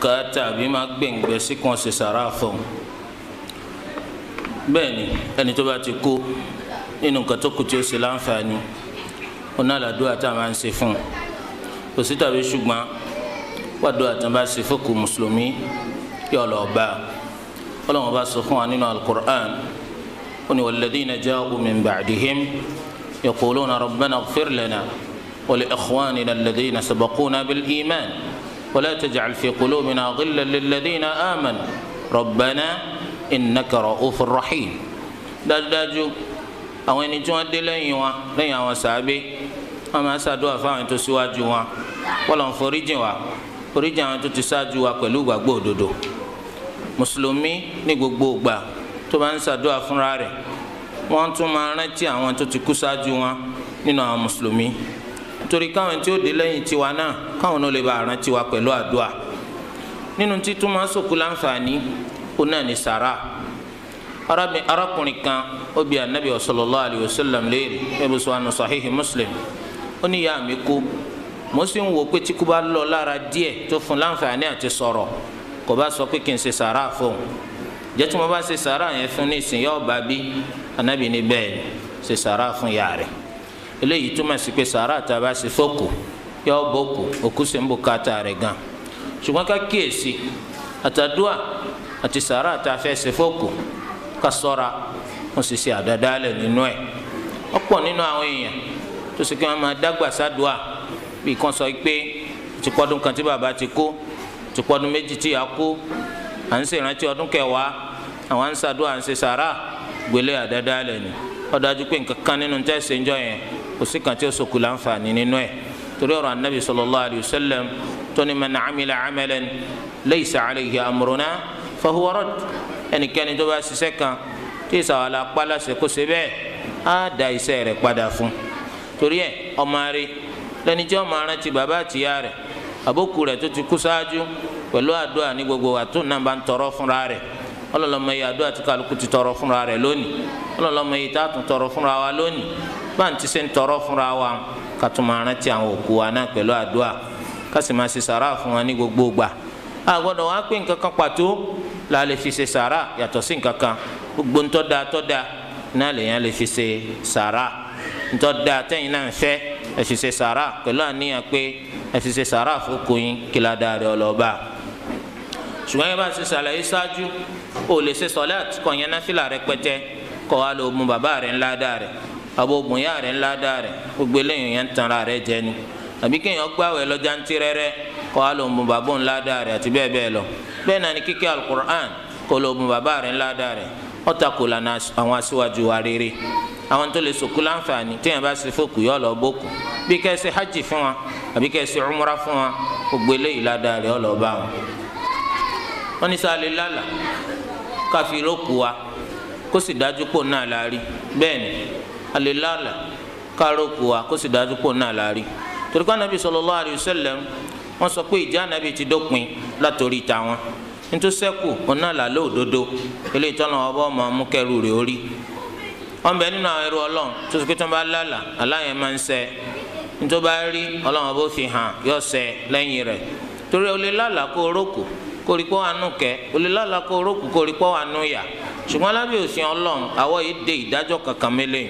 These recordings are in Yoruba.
bùkátà àbí máa gbẹ̀ngbẹ̀ sí kan ṣe sàrà fún bẹ́ẹ̀ ni ẹni tó bá ti kú nínú nǹkan tó kù tí ó ṣe láǹfààní ọ̀nà àlàdúrà tá a máa ń ṣe fún kò sí tàbí ṣùgbọ́n wàdúrà tá a bá ṣe fókù mùsùlùmí yóò lọ bá Ọlọ́run bá sọ fún wa nínú al-Qur'an ó ní walladhina ja'u min ba'dihim yaquluna rabbana ighfir lana wa li ikhwanina alladhina sabaquna bil iman wa la taj'al fi qulubina ghillan lilladhina amanu rabbana innaka ra'ufur rahim. dájúdájú àwọn ẹni tí wọ́n dé lẹ́yìn àwọn sàábé wọ́n máa ṣàdúrà fún àwọn tó síwájú wọn wọ́n lọ́n foríjìn àwọn tó ti ṣáájú wa pẹ̀lú ìgbàgbọ́ òdodo. mùsùlùmí ní gbogbo ìgbà tó bá ń ṣàdúrà fúnra rẹ̀ wọ́n tún máa rántí àwọn tó ti kú ṣáájú wọn nínú àwọn mùsùlùmí nítorí káwọn tí ó dé lẹ́yìn tiwa náà káwọn náà lè bá rántí wa pẹ̀lú àdúrà. nínú títún máa sòkú láǹfààní ó náà ní sàrà. arákùnrin kan ó bi anabi sallallahu alayhi wa sallam léèrè ẹbí sọ àná sahihi Muslim ó ní ìyá mi kú mo sì ń wo pé tí kú bá lọ lára díẹ̀ tó fún láǹfààní àti sọ̀rọ̀ kò bá sọ pé kí n ṣe sàrà fún un jẹ́ tí mo bá ṣe sàrà yẹn fún ní ìsìn yóò bá bí anabi ní bẹ́ẹ̀ ṣe sàrà fún ìyá rẹ̀ eléyìí túmọ̀ sí pé sàrà tá a bá ṣe fókù yóò bókù òkú sì ń bùkátà rẹ̀ gan ṣùgbọ́n ká kíyèsí àtàdúà àti sàrà tá a fẹ́ ṣe fókù ká ṣọ́ra wọ́n sì ṣe àdádálẹ̀ nínú ẹ̀ ọ̀pọ̀ nínú àwọn èèyàn tó sì kí wọ́n máa dágbà sádùá bí kan sọ pé ti pọ́dún kan tí bàbá ti kú ti pọ́dún méjì tí ìyá kú à ń ṣèrántí ọdún kẹwàá àwọn ń sádùá à ń ṣe sàrà gbélé àdádálẹ̀ ni ó dájú pé nǹkan kan nínú tẹ́sí ńjọ yẹn kò sí kan tí ó sòkù láǹfààní nínú ẹ̀ torí ọ̀rọ̀ anabi sallallahu alayhi wa sallam tó ní man amila amalan laysa alayhi amruna fahuwa radd ẹnikẹ́ni tó bá ṣiṣẹ́ kan tí ìsàwálà pálásẹ̀ kó ṣe bẹ́ẹ̀ á da iṣẹ́ rẹ̀ padà fún torí ẹ̀ ọmọ rẹ̀ lẹ́ni tí ọmọ rántí bàbá àtìyá rẹ̀ àbókù rẹ̀ tó ti kú ṣáájú pẹ̀lú àdúrà ní gbogbo àtò náà bá ń tọrọ fúnra rẹ̀ ọlọ́lọ́mọ yìí àdúrà tí kálukú ti tọrọ fúnra rẹ̀ lónìí ọlọ́lọ́mọ yìí tá a tún tọrọ fúnra wa lónìí bá ń ti ṣe ń tọrọ fúnra wa ká tún máa rántí àwọn òkú wa náà pẹ̀lú àdúrà ká sì máa ṣe sàrà fún wa ní gbogbo ìgbà a gbọ́dọ̀ wá pé nǹkan kan pàtó la lè fi ṣe sàrà yàtọ̀ sí nǹkan kan gbogbo ntọ́da náà lèèyàn lè fi ṣe sàrà ntọ́da tẹ́yìn náà ń fẹ́ ẹ fi ṣe sàrà pẹ̀lú àníyàn pé ẹ fi ṣe sàrà fún kòyìn kíládà rẹ ọlọ́ba ṣùgbọ́n yẹn bá ṣe ṣàlàyé ṣáájú o lè ṣe sọ̀láàtì kọ̀ yẹn náfìlà rẹpẹtẹ kọ̀ wá lọ mú bàbá rẹ̀ ńlá dà rẹ̀ àbò ògùn yá rẹ̀ ńlá dà rẹ̀ gbogbo eléyìí yẹn ń tanra rẹ̀ jẹ ni àbí kéèyàn gbààwẹ̀ lọ́jà ń tirẹ́rẹ́ kọ́ wa ló mú bàbá ńlá dà rẹ̀ àti bẹ́ẹ̀ bẹ́ẹ̀ lọ bẹ́ẹ̀ náà ni kíké alukur'an kó ló mú bàbá rẹ̀ ńlá dà rẹ̀ ọ̀tá kò lànà àwọn aṣíwájú wa rere àwọn tó lè sòkú láǹfààní téèyàn bá ṣe fòkù yọ lọ bókù bí kẹ́ ẹ ṣe hajj fún wa àbí kẹ́ ẹ ṣe umra fún wa gbogbo eléyìí ládà rẹ̀ ọ̀lọ́ bá wọn. wọ́n ní sáà lè lálà káfí rókù wa kó sì dájú pò náà la rí bẹ́ẹ̀ ni a lè lálà ká rókù wa kó sì dájú pò náà la rí torí ká nàbí sallallahu alayhi wa sallam wọ́n sọ pé ìjà nàbí ti dópin látòrí tàwọn nítorí sẹ́kù ọ̀nà làlẹ́ òdodo eléyìí tọ́nà ọba ọmọ mú kẹrù rẹ̀ orí wọ́n bẹ nínú àwọn ẹrú ọlọ́run tó sọ pé tí wọ́n bá lálà aláyẹn máa ń ṣẹ nítorí bá rí ọlọ́run ọba ó fi hàn yóò ṣẹ lẹ́yìn rẹ̀ torí o lè lálà kó o rókù kó o rí pọ́ àánú kẹ́ o lè lálà kó o rókù kó o rí pọ́ àánú yà ṣùgbọ́n lábẹ́ òfin ọlọ́run àwọ̀ yìí de ìdájọ́ kankan mélòó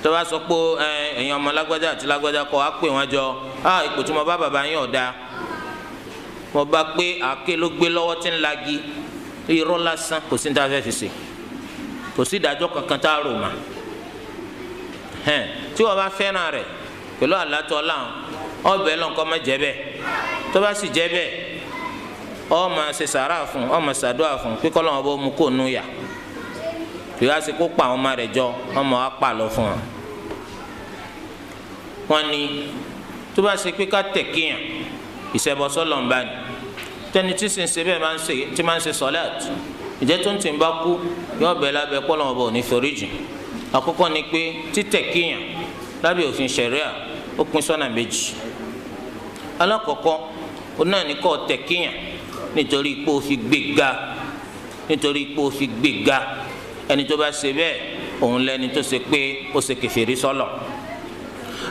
tó bá sọ pé ẹ̀yin ọmọ lágbájá àti lágbájá kọ́ á pè wọ́n jọ ipò tí mo bá bàbá yín ọ̀dà mo bá pé àáké ló gbé lọ́wọ́ tí ń lagi irọ́ lásán kò sí ní ta fẹ́ fi ṣe kò sí ìdájọ́ kankan tá a rò mà tí wọ́n bá fẹ́ràn rẹ̀ pẹ̀lú àlátọ́ láwọn ọbẹ̀ lọ́nkọ́ má jẹ́ bẹ́ẹ̀ tó bá sì jẹ́ bẹ́ẹ̀ ó máa ṣe sàrà fún ó máa ṣàdúrà fún pé kọ́lọ́wọ́n bó mú kó nú yà tó yá sí kó pa àwọn ọmọ rẹ̀ jọ ọmọ wa pa lọ fún wọn. wọ́n ní tó bá ṣe pé ká tẹ̀ kéèyàn ìṣẹ̀bọ̀sọ́lọ̀ ń bá ní tẹni tí sì ń ṣe bẹ́ẹ̀ máa ń ṣe sọ́láàtì ìjẹ́ tó ń tì ń bá kú yóò bẹ̀ lábẹ́ kọ́lọ́wọ́n bó ní foríjì àkọ́kọ́ ni pé títẹ̀ kéèyàn lábẹ́ òfin ṣẹ̀ríà ó pín sọ́nà méjì alákọ̀ọ́kọ́ ó náà ní kó tẹ̀ kéèyàn nítorí pé ó fi gbéga ẹni tó bá ṣe bẹ́ẹ̀ òun lẹni tó ṣe pé ó ṣe kèfèrí sọ́lọ̀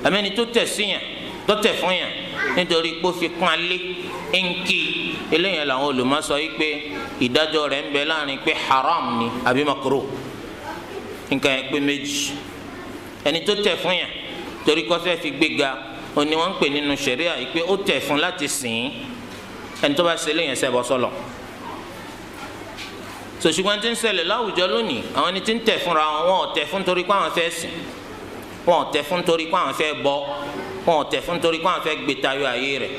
àmì ẹni tó tẹ̀ síyàn tó tẹ̀ fún yàn nítorí pé ó fi kún alé ńkì eléyìí làwọn olùmọ̀ sọ yìí pé ìdájọ́ rẹ̀ ń bẹ láàrin pé haram ni àbí makruh nǹkan yẹn pé méjì. ẹni tó tẹ̀ fún yàn torí kó fẹ́ fi gbéga òní wọ́n ń pè nínú ṣẹ̀ríà yìí pé ó tẹ̀ fún láti sìn ẹni tó bá ṣe eléyìí ṣẹbọ sọlọ. sòṣùgbọ́n tí ń ṣẹlẹ̀ láwùjọ lónìí àwọn ẹni tí ń tẹ̀ fúnra wọn ò tẹ̀ fún torí pé àwọn fẹ́ sìn, wọn ò tẹ̀ fún torí pé àwọn fẹ́ bọ, wọn ò tẹ̀ fún torí pé àwọn fẹ́ gbé tayọ ayé rẹ̀,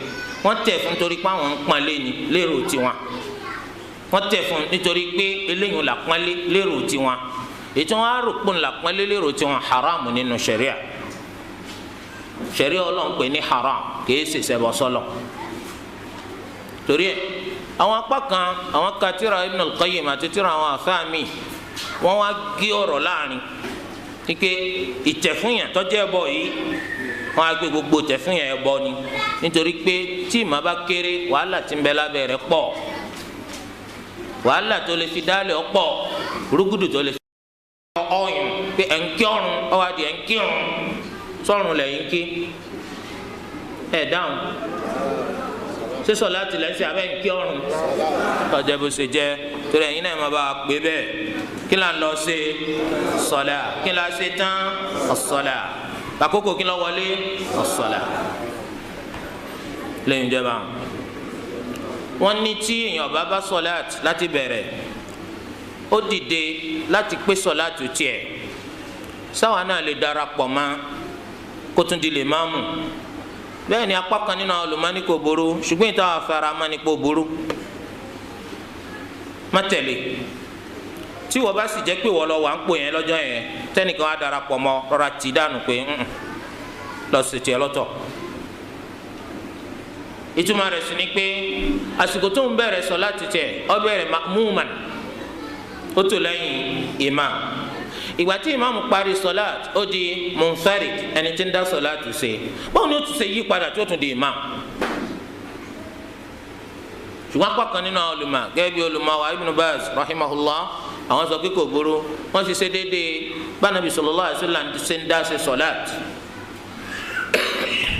wọ́n tẹ̀ fún torí pé àwọn ń pọ́nlé ni lérò tiwọn, wọ́n tẹ̀ fún nítorí pé eléyìí là pọ́nlé lérò tiwọn, ètò wọn á rò pé là pọ́nlé lérò tiwọn haram nínú ṣẹ̀ríà. ṣẹ̀ríà Ọlọ́run pè ní haram kìí ṣe ṣẹbọ sọlọ. torí ẹ̀ àwọn apá kan àwọn katira Ibn al-Qayyim àti tírà àwọn afáàmì wọ́n wá gé ọ̀rọ̀ láàrin ike ìtẹ̀fúnyàn tọ́jú ẹbọ yìí wọ́n á gbé gbogbo ìtẹ̀fúnyàn ẹbọ ni nítorí pé tí ìmọ̀ bá kéré wàhálà tí ń bẹ lábẹ́ rẹ̀ pọ̀, wàhálà tó lè fi dálẹ̀ ọ̀pọ̀, rúgùdù tó lè fi ọyàn pé ẹ̀ǹkí ọ̀run ọwọ́ adìẹ ẹ̀ǹkí ọ̀run sọ̀run lẹ́yìn kí ẹ̀ dáhùn sísọ láti lẹ́sẹ̀ abẹ́ ẹ̀ǹkí ọ̀run ọjọ́ bó ṣe jẹ́ torí ẹ̀yin náà máa bá a pè bẹ́ẹ̀ kí là ń lọ ṣe sọlá kí là ń ṣe tán ọ̀sọ̀là àkókò kí ló wọlé ọ̀sọ̀là lẹ́yìn ìjọba wọn ní tí èèyàn bá sọlá láti bẹ̀rẹ̀ ó dìde láti pé sọlá tó tiẹ̀ sáwọn náà lè darapọ̀ mọ́ kó tún di lè máàmù bẹ́ẹ̀ ni apá kan nínú àwọn olùmọ́ni kò burú ṣùgbọ́n ìta àfẹ́ra máa ní kò burú má tẹ̀lé tí wọ́n bá sì jẹ́ pé wọ́n lọ wà ń pò yẹn lọ́jọ́ yẹn tẹ́nìkan á darapọ̀ mọ́ rọra tì dànù pé lọ sí tiẹ̀ lọ́tọ̀. ìtumọ̀ rẹ̀ sì ni pé àsìkò tó ń bẹ̀rẹ̀ sọ láti tẹ̀ ọ bẹ̀rẹ̀ ma'muman ó tò lẹ́yìn imam ìgbà tí imam parí sọláàt ó di munfarid ẹni tí ń dá sọláàt ṣe báwo ni ó tún ṣe yí padà tí ó tún di imam ṣùgbọ́n apá kan nínú àwọn olùmọ̀ gẹ́gẹ́ bí olùmọ̀ wa Ibn Baz rahimahullah àwọn sọ pé kò burú wọ́n ti ṣe déédéé bánabi sallallahu alaihi wasallam ṣe ń dá ṣe sọláàt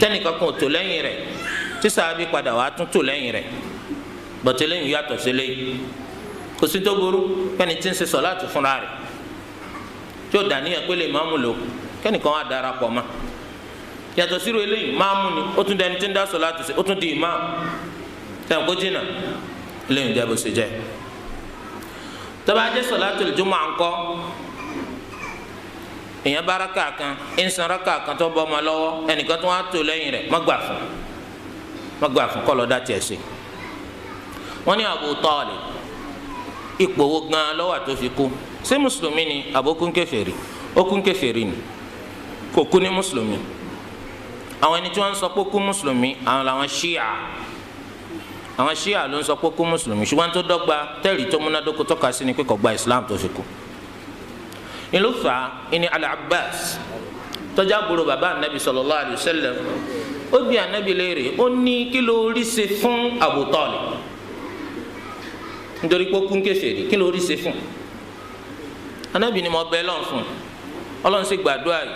tẹ́nìkan kan ò tò lẹ́yìn rẹ̀ tí sàábì padà wàá tún tò lẹ́yìn rẹ̀ bọ̀tẹ́lẹ́yìn yàtọ̀ sí lẹ́yìn kò sí tó burú kẹ́ni tí ń ṣe sọláàt fúnra rẹ̀ tí ó dàníyàn pé lè máàmù lò kẹ́nìkan wà darapọ̀ mọ́ yàtọ̀ sírò eléyìí máàmù ni ó tún dẹni tí ń dá sọláàt ṣe ó tún di ìmáàmù sẹ́wọ̀n kó jìnnà lẹ́yìn jẹ́ bó ṣe jẹ́ tó bá jẹ́ sọ̀látùl jumu'a ńkọ́ èèyàn bá rákà kan ìsàn rákà kan tó bọ́ ọmọ lọ́wọ́ ẹnìkan tó wá tó lẹ́yìn rẹ̀ má gbà fún kọ́ lọ́ọ́ dá tiẹ̀ sí. wọ́n ní Abu Talib ipò wo gan-an ló wà tó fi kú ṣé mùsùlùmí ni àbókún kèfèrí ó kún kèfèrí ni kò kú ní mùsùlùmí àwọn ẹni tí wọ́n ń sọ pé kú mùsùlùmí àwọn làwọn Ṣíà àwọn Ṣíà ló ń sọ pé kú mùsùlùmí ṣùgbọ́n tó dọ́gba tẹ́rì tó múnádóko tọ́ka sí ni pé kò gba Islam tó fi kú. ìlú fà á ìní Al-Abbas tọ́jà àbúrò bàbá anabi sallallahu alayhi wa sallam ó bi anabi léèrè ó ní kí ló rí ṣe fún Abu Talib nítorí pé ó kún kèfèrí kí ló rí ṣe fún anabi ni mo bẹ lọ́n fún Ọlọ́run sì gbàdúrà yìí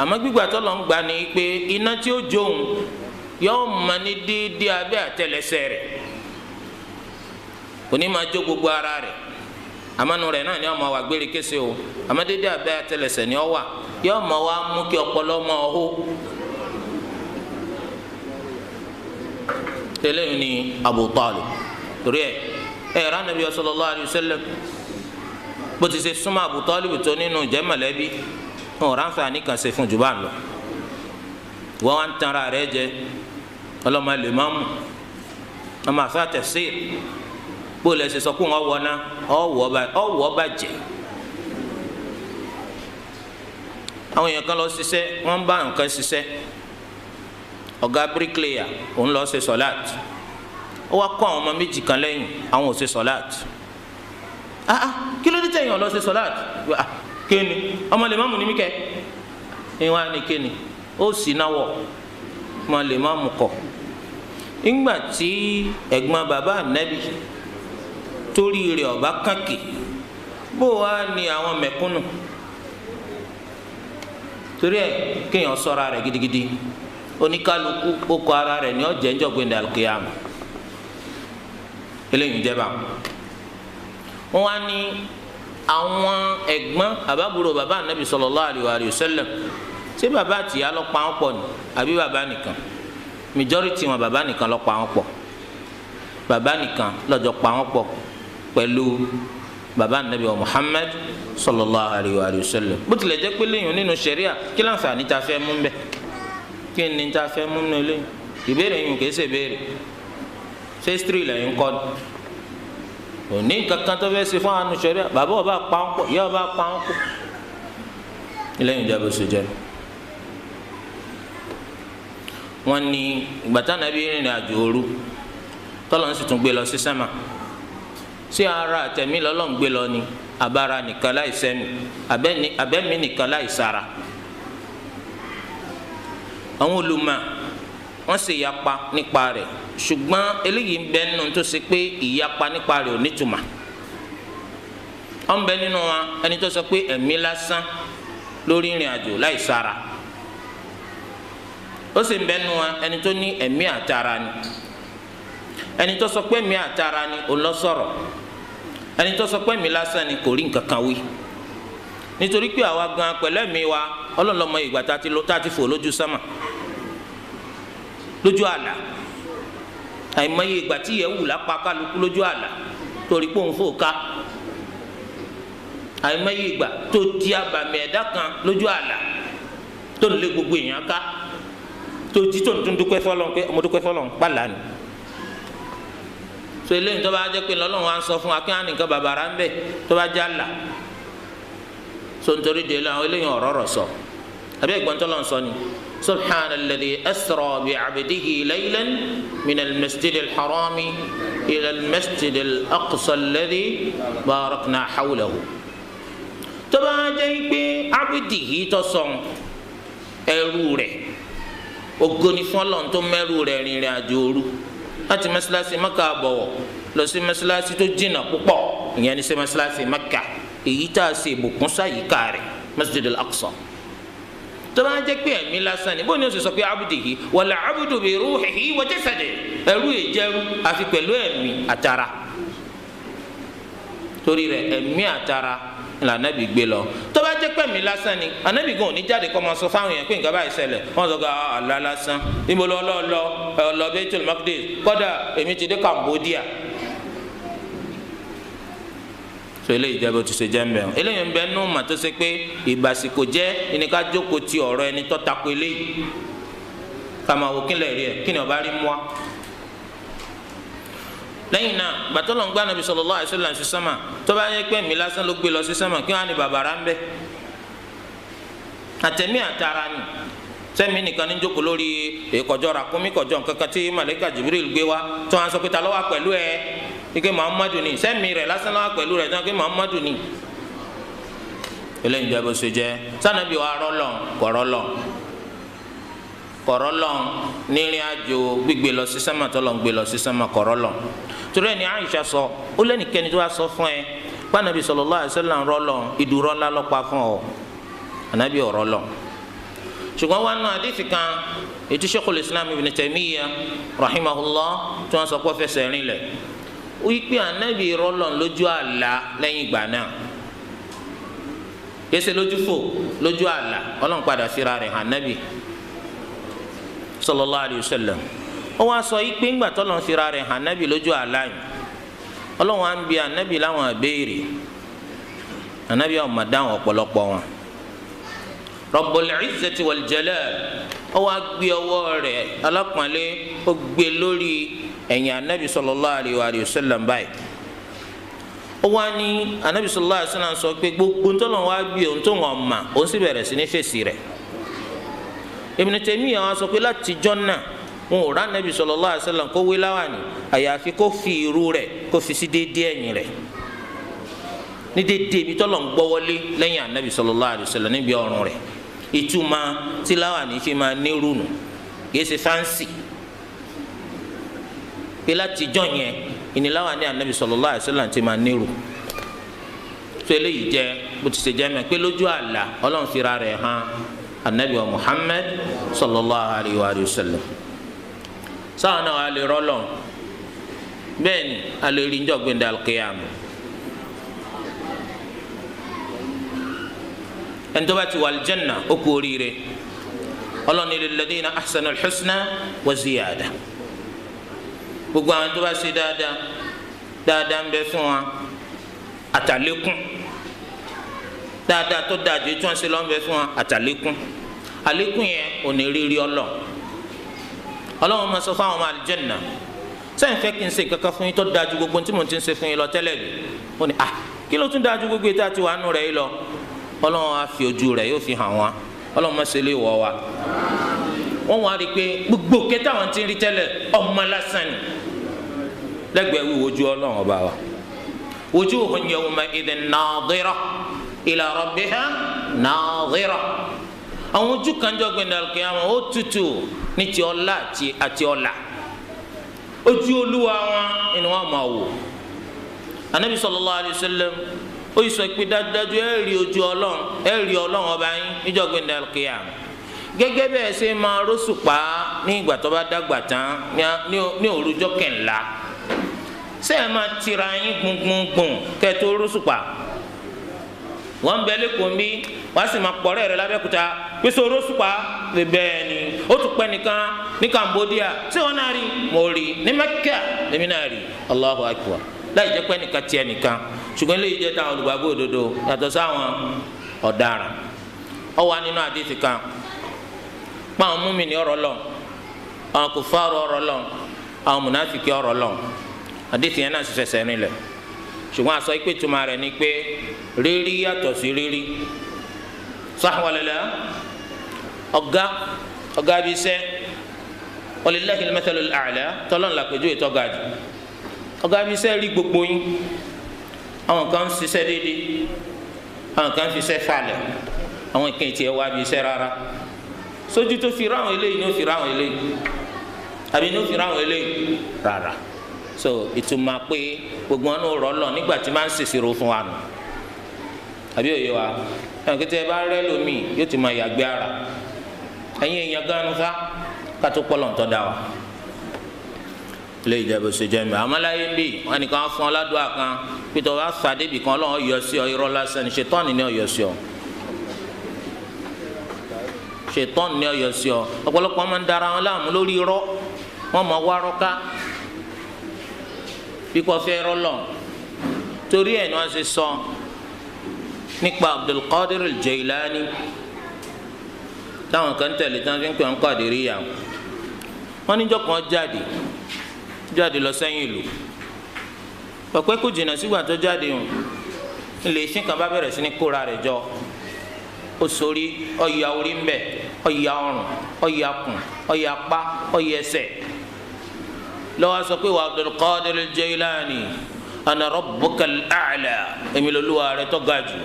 àmọ́ gbígbà tó lọ́n gbà ní pé iná tí ó jóun yóò ma ní dídí abẹ́ àtẹ́lẹsẹ̀ rẹ̀ kò ní máa jó gbogbo ara rẹ̀ àmọ́nu rẹ̀ náà ni ọmọ wa gbére kése o àmọ́ dídí abẹ́ àtẹ́lẹsẹ̀ ni ọ wà yóò ma wá mú kí ọpọlọ mọ ọhó tẹ́lẹ̀ ní Abu Talib torí ẹ rà Nabi sallallahu alayhi wa sallam bó ti ṣe súnmọ́ Abu Talib tó nínú jẹ́ mọ̀lẹ́bí wọn ò ránfààní kan ṣe fún jù bá ń lọ wọ́n wá ń tanra rẹ̀ jẹ ọlọ́mọ lè má mú ọmọ àfa tafsir bó lẹ ṣe sọ pé wọ́n wọná ọ̀wọ́ bàjẹ́ àwọn èèyàn kan lọ ṣiṣẹ́ wọ́n ń bá nǹkan ṣiṣẹ́ ọ̀gá bíríkìlẹ̀yà òun lọ ṣe sọ̀láàt ó wá kó àwọn ọmọ méjì kan lẹ́yìn àwọn ò ṣe sọ̀láàt kí ló dé tẹ̀yìn ọ̀ lọ ṣe sọ̀láàt kéènì ọmọ lè má mú ní mí kẹ́ ẹ̀ wá ní kéènì ó sì náwó ma lè má mú kọ ńgbà tí ẹ̀gbọ́n bàbá ànábì torí rẹ̀ ọba kànkì bó wá ní àwọn mẹ̀kúnnù torí ẹ̀ kéèyàn ṣọ́ra rẹ̀ gidigidi oníkálukú ó kọ ara rẹ̀ ní ọ̀jẹ̀ ńjọ́ gbẹ̀ndẹ̀ alùkìyàmù eléyìí jẹ́ báwọn. wọ́n wá ní àwọn ẹ̀gbọ́n àbábúrò bàbá anabi sallallahu alaihi wa sallam ṣé bàbá àtìyá ló pa wọ́n pọ̀ ni àbí bàbá nìkan? majority wọn bàbá nìkan ló pa wọ́n pọ̀, bàbá nìkan ló jọ pa wọ́n pọ̀ pẹ̀lú bàbá anabi wa Muhammad sallallahu alaihi wa sallam. bó tilẹ̀ jẹ́ pé lẹ́yìn nínú ṣẹ̀ríà kí láǹfààní ta fẹ́ mú bẹ́ẹ̀, kí ni ta fẹ́ mú nínú lẹ́yìn? ìbéèrè yìí kìí ṣe béèrè, ṣé history lẹ́yìn kọ́ òní kankan tó fẹ́ ṣe fún àwọn ṣẹ̀ríà, bàbá ọba pa wọ́n pọ̀, ìyá ọba pa wọ́n pọ̀, lẹ́yìn ìjà bó ṣe jẹ́. wọ́n ní ìgbà tí Ànábì rìnrìn àjò òru tọ́lọ́run sì tún gbé lọ sí sánmà, sí ara àtẹ̀mí lọ́lọ́run gbé lọ ni abára nìkan láì sẹ́mi, abẹ́mí nìkan láì sára. àwọn olùmọ̀ wọ́n sì yapa nípa rẹ̀, ṣùgbọ́n eléyìí ń bẹ nínú tó ṣe pé ìyapa nípa rẹ̀ ò nítumọ̀. ó ń bẹ nínú wa ẹni tó sọ pé ẹ̀mí lásán lórí ìrìn àjò láì sára, ó sì ń bẹ nínú wa ẹni tó ní ẹ̀mí àtara ni. ẹni tó sọ pé ẹ̀mí àtara ni ó lọ sọ̀rọ̀, ẹni tó sọ pé ẹ̀mí lásán ni kò rí nǹkan kan wí. nítorí pé àwa gan pẹ̀lú ẹ̀mí wa Ọlọ́run ló mọ ìgbà tá a ti fò lójú sánmà, lójú àlà. àìmọye ìgbà tí yẹ wù lápá kálukú lójú àlà torí pé òun fò ká. àìmọye ìgbà tó di abàmì ẹ̀dá kan lójú àlà tó ń lé gbogbo èèyàn ká, tó jí tó ń tún dúpẹ́ fọlọ́n pé ọmọ dúpẹ́ fọlọ́n pàlà ni. so eléyìí tó bá jẹ́ pé lọ́lọ́run á sọ fún wa kí wọ́n á nìkan bàbàrà ń bẹ̀ tó bá já là. so nítorí délé àwọn eléyìí ọ̀rọ̀ rọ̀ sọ àbí ẹ̀gbọ́n tó lọ́n sọ ni. سبحان الذي أسرى بعبده ليلا من المسجد الحرام إلى المسجد الأقصى الذي باركنا حوله. تبا جاي عبده تصم ẹrú rẹ̀ ògoni fún Ọlọ́run tó mẹ́rú rẹ̀ rìnrìn àjò òru láti mọ́sálásí Mẹ́kà bọ̀wọ̀ lọ sí mọ́sálásí tó jìnnà púpọ̀, ìyẹn ní sí mọ́sálásí Mẹ́kà èyí tá a ṣe ìbùkún sáyìíká rẹ̀ Masjid al-Aqsa. tó bá jẹ́ pé ẹ̀mí lásán ni bó ni ó sì sọ pé abudihi wala abudu bi ruhihi wa jasadihi, ẹrú ìjẹrú àfi pẹ̀lú ẹ̀mí àtara. torí rẹ̀ ẹ̀mí àtara la Ànábì gbé lọ. tó bá jẹ́ pé ẹ̀mí lásán ni Ànábì gan ò ní jáde kọ́ máa sọ fáwọn èèyàn pé nǹkan báyìí ṣẹlẹ̀, wọ́n sọ pé àlá lásán níbo lọ Baitul Maqdis, kọ́dà èmi ti dé Cambodia. so eléyìí jẹ́ bó ti ṣe jẹ́ mbẹ́ eléyìí ń bẹ nù mà tó ṣe pé ìbásíkò jẹ́ ẹnìká jókòó ti ọ̀rọ̀ ẹni tó takò eléyìí ká máa wò kílẹ̀ rí ẹ̀ kí ni ọba rí mú wa. lẹ́yìn náà bàtọ́ lọ́n gbá Nàbí sallallahu alaihi wasallam sí sánmà tó bá yẹ pé ẹ̀mí lásán ló gbé lọ sí sánmà kí wọ́n á ní bàbàrà ń bẹ́. àtẹ̀mí àtara ni sẹ́mi nìkan ní jókòó lórí ìkọjọ́ ràkúnmí kọjọ́ nǹkan kan tí màlẹ́kà Jibril gbé wa tó wọn sọ pé ta ló wà pẹ̀lú ẹ ike Muhammadu ni sẹ́mi rẹ̀ lásán lọ́wọ́ pẹ̀lú rẹ̀ tán ike Muhammadu ni. eléyìí jẹ́ bó ṣe jẹ́ sànàbí wa rọ́lọ́n kọ̀rọ́lọ́n nírìn àjò gbígbé lọ sí sánmà tọ́lọ́ ń gbé lọ sí sánmà kọ̀rọ́lọ́n. torí ẹni Àìṣà sọ ó lẹ́nìkẹ́ni tó wá sọ fún ẹ pànàbí sallallahu alaihi wasallam rọ́lọ́n ìdúró ńlá lọ́pàá fún ọ ànábì ọ̀rọ́lọ́n. ṣùgbọ́n wọn náà àdìsí kan ètò Sheikhul Islam Ibn Taymiyyah rahimahullah tí wọ́n sọ pé fẹsẹ̀ rìn lẹ̀ wípé ànábì rọlọ́n lójú àlá lẹ́yìn ìgbà náà kése lójú fò lójú àlá Ọlọ́run padà síra rẹ̀ hàn ànábì sallallahu alayhi wa sallam. ó wá sọ yìí pé ńgbà tọ́lọ́run síra rẹ̀ hàn ànábì lójú àlá yìí Ọlọ́run á ń bi ànábì láwọn àbẹ́ẹ̀rẹ̀ ànábì àwọn màdáwọn ọ̀pọ̀lọpọ̀ wọn. Rabbul Izzati wal Jalal ó wá gbé ọwọ́ rẹ̀ alápọ̀nlé ó gbé lórí ẹ̀yìn anabi sallallahu alayhi wa sallam báyìí. ó wá ní anabi sallallahu alayhi wa sallam sọ pé gbogbo ntọ́nà wá bí ohun tó wọ́n mà ó sì bẹ̀rẹ̀ sí ní fèsì rẹ̀. Ibn Taymiyyah wá sọ pé láti jọ́nà wọn ò rá anabi sallallahu alayhi wa sallam kó wé láwàní àyàfi kó fi irú rẹ̀ kó fi sí déédéé ẹ̀yìn rẹ̀ ní déédéé ibi tọ́lọ̀ ń gbọ́wọ́lé lẹ́yìn anabi sallallahu alayhi wa sallam níbi ọrùn rẹ̀. ìtumọ̀ tí láwàní fi máa nírú nù kìí ṣe fáǹsì pé láti jọ yẹn ìníláwà ní anabi sallallahu alaihi wasallam ti máa nírú tó eléyìí jẹ bó ti ṣe jẹ mẹ pé lójú àlá Ọlọ́run fira rẹ̀ hàn anabi wa Muhammad sallallahu alayhi wa sallam. sáwọn náà wà lè rọlọ bẹ́ẹ̀ ni a lè rí njọ́ gbẹ̀ndẹ̀ al-qiyama. ẹni tó bá ti wà aljanna ó kú oríire. ọlọ́ni lilladhina ahsanu al-husna wa ziyada. gbogbo àwọn tó bá ṣe dáadáa dáadáa ń bẹ fún wa àtàlékún. dáadáa tó dájú tí wọ́n ṣe lọ́n bẹ fún wa àtàlékún. àlékún yẹn ò ní rírí Ọlọ́run máa sọ fún àwọn ọmọ aljanna sẹ́yìn fẹ́ kí n ṣe kankan fún yín tó dájú gbogbo tí mo ti ń ṣe fún yín lọ tẹ́lẹ̀ bí ó ní kí ló tún dájú gbogbo ètò àti wàánu rẹ̀ yìí lọ Ọlọ́run á fi ojú rẹ̀ yóò fi hàn wá Ọlọ́run máa ṣe lè wọ̀ wá. wọ́n wá rí i pé gbogbo kẹta àwọn tí ń rí tẹ́lẹ̀ ọmọ lásán ni lẹ́gbẹ̀ẹ́ wíwo ojú Ọlọ́run ọba wa. wujuhun yawma'idhin nadhira ila rabbiha nadhira. àwọn ojú kan jọ gbẹ̀ndẹ̀ al-qiyamah ó tutù ní ti ọlá àti ọlà. ojú Olúwa wọn ni wọ́n máa wò. anabi sallallahu alayhi wa sallam ó yìí sọ pé dájúdájú ẹ rí ojú Ọlọ́run ẹ rí Ọlọ́run ọba yín níjọ́ gbẹ̀ndẹ̀ al-qiyamah. gẹ́gẹ́ bẹ́ẹ̀ ṣe máa róṣùpá ní ìgbà tó bá dàgbà tán ní òrùjọ́ kẹ̀ńlá. ṣé ẹ máa tira yín gbùngbùngbùn kẹ́ tó róṣùpá. wọ́n bẹ lẹ́kọ̀ọ́ mi wọ́n sì máa pọ̀rẹ́ rẹ̀ lábẹ́kúta pèsè oróṣùpá bẹ́ẹ̀ ni ó tún pẹ́ nìkan ní Cambodia ṣé wọ́n náà rí mo rí ní Mẹ́kà lèmi náà rí Allahu Akbar láì jẹ́ pẹ́ nìkan tiẹ̀ nìkan ṣùgbọ́n eléyìí jẹ́ táwọn olùgbàgbọ́ òdodo yàtọ̀ sáwọn ọ̀daràn. ó wà nínú àdìsí kan pa àwọn mùmínì ọ̀rọ̀ lọ àwọn kùfárù ọ̀rọ̀ lọ àwọn mùnáfíkì ọ̀rọ̀ lọ àdìsí yẹn náà sì fẹsẹ̀ rinlẹ̀ ṣùgbọ́n àsọ ìpè túmọ̀ rẹ̀ ni pé rírí yàtọ̀ sí rírí sahwalala ọ̀gá bíi sẹ́ walillahi al-mathalul a'la tọ́lọ́n la pẹ̀jú ètò ọ̀gá jù ọ̀gá bíi sẹ́ rí gbogbo yín àwọn kan ń ṣiṣẹ́ déédéé àwọn kan ń fiṣẹ́ falẹ̀ àwọn ìkẹyìn tiẹ̀ wá bíi sẹ́ rárá sójú tó fi ráwọn eléyìí ní ó fi ráwọn eléyìí àbí ní ó fi ráwọn eléyìí rárá so ìtumọ̀ pé gbogbo wọn náà rọ̀ lọ nígbà tí máa ń ṣèṣirò fún wa nù àbí òye wa ẹnì kí tẹ bá rẹ lómi yóò ti máa yàgbé ara ẹ̀yin èèyàn ganu fa kátó pọlọ ń tọ́ da wa ilé ìjẹbù ṣèjẹ mi àmàláyé ń bì wọn nìkan fún ọ ládùúgbò kan pété wàá fà débi kan Ọlọ́run yọ sí ọ irọ́ lásán ni ṣètọ́ọ̀nì ni ọ yọ sí ọ ṣètọ́ọ̀nì ni ọ yọ sí ọ ọ̀pọ̀lọpọ̀ máa ń dara wọn láàmú lórí irọ́ wọn máa wá rọ́ká bí kò fẹ́ rọ́lọ̀ torí ẹ̀ ni wọ́n ṣe sọ nípa Abdulqadir al-Jailani táwọn kan tẹ̀lé tí wọ́n fi ń pè wọ́n Qadiriyya wọ́n níjọ́ kan jáde lọ sẹ́yìn ìlú pẹ̀pẹ́ kò jìnnà sígbà tó jáde hàn ilé iṣẹ́ kan bá bẹ̀rẹ̀ sí ní kóra rẹ̀ jọ ó sórí ọ̀yà orí ń bẹ̀ ọ̀yà ọrùn ọ̀yà kùn ọ̀yà apá ọ̀yà ẹsẹ̀ lọ́wọ́ sọ pé wà Abdulqadir al-Jailani ana rabbukal a'la èmi lolúwa rẹ̀ tó ga jù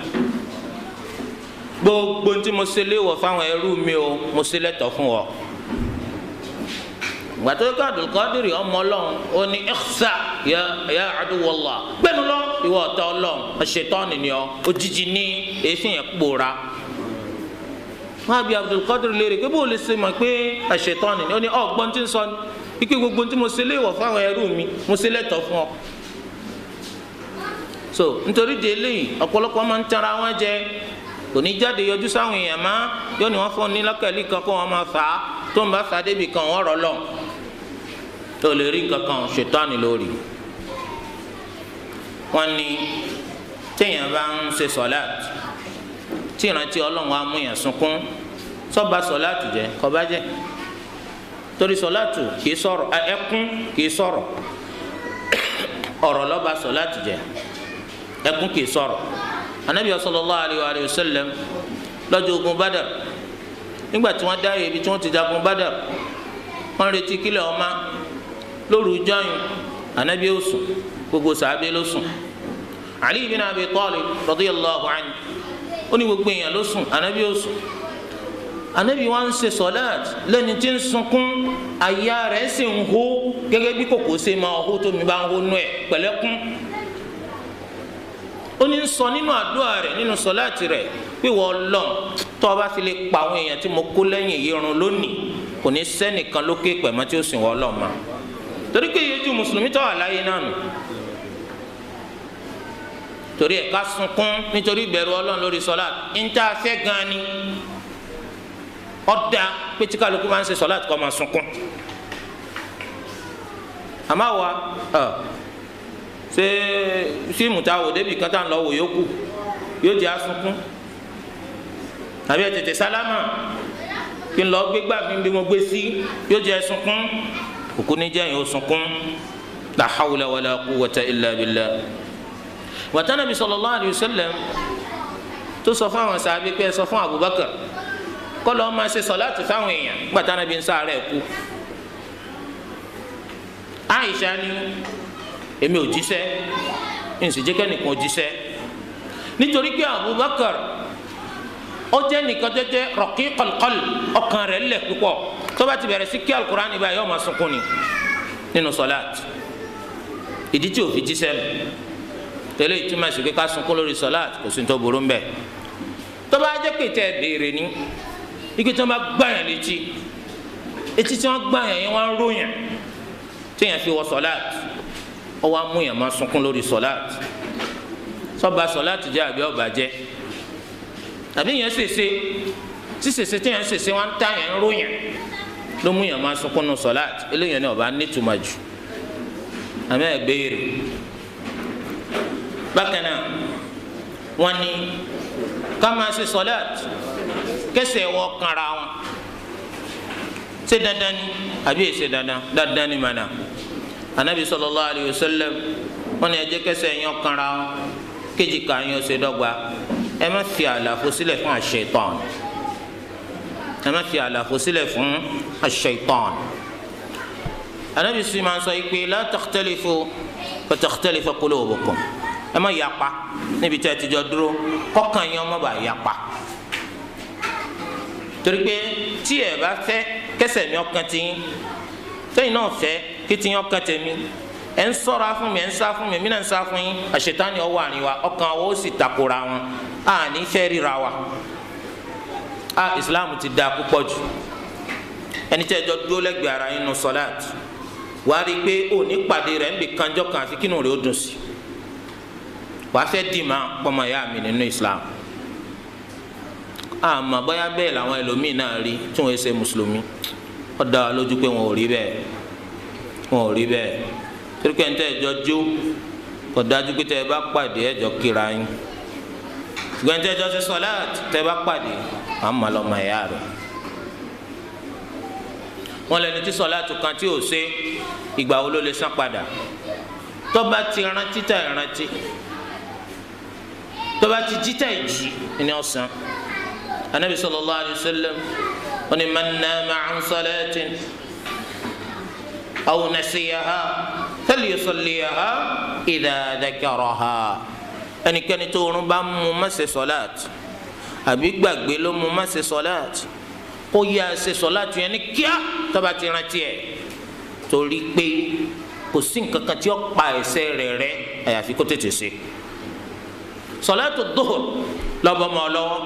gbogbo ntí mo ṣe léwọ̀ fáwọn ẹrú mi o mo ṣe lẹ́tọ̀ fún ọ. gbàtọ́ ká Abdulqadir ọmọ Ọlọ́run ó ní ikhsa ya aduwallah gbẹ́nu lọ ìwọ ọ̀tá Ọlọ́run ṣètọ́nì ni ọ òjijì ní èéfín yẹn kpòòrà. wọ́n á bí Abdulqadir léèrè pé bó o lè ṣe mọ̀ pé ṣètọ́nì ni ó ní ọ̀gbọ́n tí ń sọ ni ike gbogbo ntí mo ṣe léwọ̀ fáwọn ẹrú mi mo ṣe lẹ́tọ̀ fún ọ. so nítorí de eléyìí ọ̀pọ̀lọpọ̀ máa ń tara wọn jẹ kò ní jáde yọjú sáwọn èèyàn má yóò ní wọn fún un ní lọ́kẹ̀lì kan kó wọn máa fà á tó ń bá fà á débi kan wọn rọ̀ lọ tó lè rí nǹkan kan ṣètánì lórí. wọn ní téèyàn bá ń ṣe sọláàt tí ìrántí Ọlọ́run á mú yàn sunkún sọba sọláàt jẹ kò bá jẹ torí sọláàt kì í sọ̀rọ̀ ẹkún kì í sọ̀rọ̀ ọ̀rọ̀ lọba sọláàt jẹ ẹkún kì í sọ̀rọ̀. Anabi sallallahu alayhi wa sallam lọ́jọ́ ogun Badr nígbà tí wọ́n dá ibi tí wọ́n ti jagun Badr wọ́n retí kílẹ̀ ọmọ lóru jọyún Anabi ó sùn gbogbo sàábé ló sùn Ali ibn Abi Talib radiyallahu anhu ó ní gbogbo èèyàn ló sùn Anabi ó sùn Anabi wọn ń ṣe sọláàt lẹ́ni tí ń sunkún àyà rẹ̀ sì ń hó gẹ́gẹ́ bí kòkó ṣe máa hó tómi bá ń hó nú ẹ̀ pẹ̀lẹ́kún. ó ní sọ nínú àdúrà rẹ̀ nínú sọláàtì rẹ̀ pé wọ́n lọ́n tó o bá fi lè pa àwọn èèyàn tí mo kó lẹ́yìn yìí run lónìí kò ní sẹ́nìkan lókè pẹ̀mọ́ tí ó sìn wọ́n lọ́mọ torí pé iye ju mùsùlùmí tó wà láyé náà nù torí ẹ̀ ká sunkún nítorí ìbẹ̀rù Ọlọ́run lórí sọlá níta fẹ́ gan ni ọ̀dà pé tí kálukú máa ń ṣe sọlá kó máa sunkún àmọ́ wa ṣé fíìmù tá a wò débi kan tá a lọ wò yókù yóò jẹ́ asunkún tàbí ẹ tètè sálámà kí n lọ gbégbá mi bí mo gbé sí yóò jẹ́ sunkún òkú ní jẹ́ yóò sunkún la hawla wala quwwata illa billah wàtá nàbí sallallahu alayhi wa sallam tó sọ fún àwọn sàbí pé ẹ sọ fún Abubakar kó lọ́ọ́ máa ṣe sọ̀láàtì fáwọn èèyàn gbàtà nàbí ń sáré kú Aisha ni èmi ò jíṣẹ́ nsìjẹ́ kẹ́nìkan ò jíṣẹ́ nítorí pé Abubakar ó jẹ́ nìkan tó jẹ́ raqiqal qalb ọkàn rẹ̀ lẹ̀ púpọ̀ tó bá ti bẹ̀rẹ̀ sí kí alukur'an ibà yóò máa sunkún ni nínú sọ̀láàtì ìdí tí ò fi jíṣẹ́ lọ tẹ́lẹ̀ ìtumọ̀ sí pé ká sunkún lórí sọ̀láàtì kò sí ní tó burú mbẹ́ tó bá jẹ́ pé tẹ́ béèrè ní ike tí wọ́n bá gbàyàn létí etí tí wọ́n gbàyàn yẹn wọ́n á ròyàn téèyàn fi wọ sọ̀láàtì ó wá mú yàn máa sunkún lórí sọ̀láàtì sọ́ba sọ̀láàtì jẹ́ àbí ọ̀bà jẹ́ àbí yẹn ṣèṣe tí ṣèṣe téèyàn ṣèṣe wọ́n á tá yẹn ròyàn ló mú yàn máa sunkún nù sọ̀láàtì eléyàn ní ọ̀bá nítumọ̀ jù àmì ẹ̀ béèrè bákan náà wọ́n ní ká máa ṣe sọ̀láàtì kẹsẹ̀ wọ kanra wọn ṣé dandan ni àbí èsè dandan ni mànà anabi sallallahu alayhi wa sallam wọ́n ní ẹ jẹ́ kẹsẹ̀ yẹn kanra wọn kéjìká yẹn ṣe dọ́gba ẹ má fi àlàfo sílẹ̀ fún aṣ-ṣaitan ẹ má fi àlàfo sílẹ̀ fún aṣ-ṣaitan anabi sì máa ń sọ yìí pé la takhtalifu fa takhtalifa qulubukum ẹ má yapa níbi tí a ti jọ dúró kọ́kàn yẹn ọmọ bá yapa torí pé tí ẹ bá fẹ́ kẹsẹ̀ mi ọkàn tí sẹ́yìn náà fẹ́ kí tí yẹn ọkàn tẹ̀mí ẹ̀ ń sọ̀rọ̀ fún mi ẹ̀ ń sá fún mi mí náà ń sá fún yín àṣetánì ọwọ́ àárín wa ọkàn wa ó sì takora wọn a ní fẹ́ ríra wa Islam ti da púpọ̀ jù ẹni tí ẹ jọ dúró lẹ́gbẹ̀ẹ́ ara yín nù sọ́láàtì wàá rí i pé òní pàdé rẹ̀ ń bì kanjọ́ kan àfi kínú rẹ̀ ó dùn sí wàá fẹ́ dì má pọ́nmọ́ ìyá mi nínú Islam àmọ́ bóyá bẹ́ẹ̀ làwọn ẹlòmíì náà rí tí wọ́n ṣe mùsùlùmí ó dá wa lójú pé wọn ò rí bẹ́ẹ̀ torí pé ẹni tẹ́ ẹ jọ jó kò dájú pé tẹ́ ẹ bá pàdé ẹ jọ kíra yín ṣùgbọ́n ẹni tẹ́ ẹ jọ ṣe sọ́láàtì tẹ́ ẹ bá pàdé àmọ́ lọ́mọ ìyá rẹ̀ wọ́n lẹni tí sọ́láàtì kan tí ò ṣe ìgbà wo ló lè san padà tó bá ti rántí tá ẹ rántí tó bá ti jí tá ẹ jí ni ọ̀sán anabi sallallahu alayhi wa sallam wọ́n ní man nama an salatin aw nasiyaha falyusalliha idha dhakaraha ẹnikẹ́ni tó oorun bá mú má ṣe sọ́láàtì àbí gbàgbé ló mú má ṣe sọ́láàtì kó yá ṣe sọ́láàtì yẹn ní kíá tó bá ti rántí ẹ̀ torí pé kò sí nǹkan kan tí ó pa ẹ̀ṣẹ̀ rẹ̀ rẹ́ àyàfi kó tètè ṣe sọ́láàtù duhur lọ́bọ̀mọ́ lọ́wọ́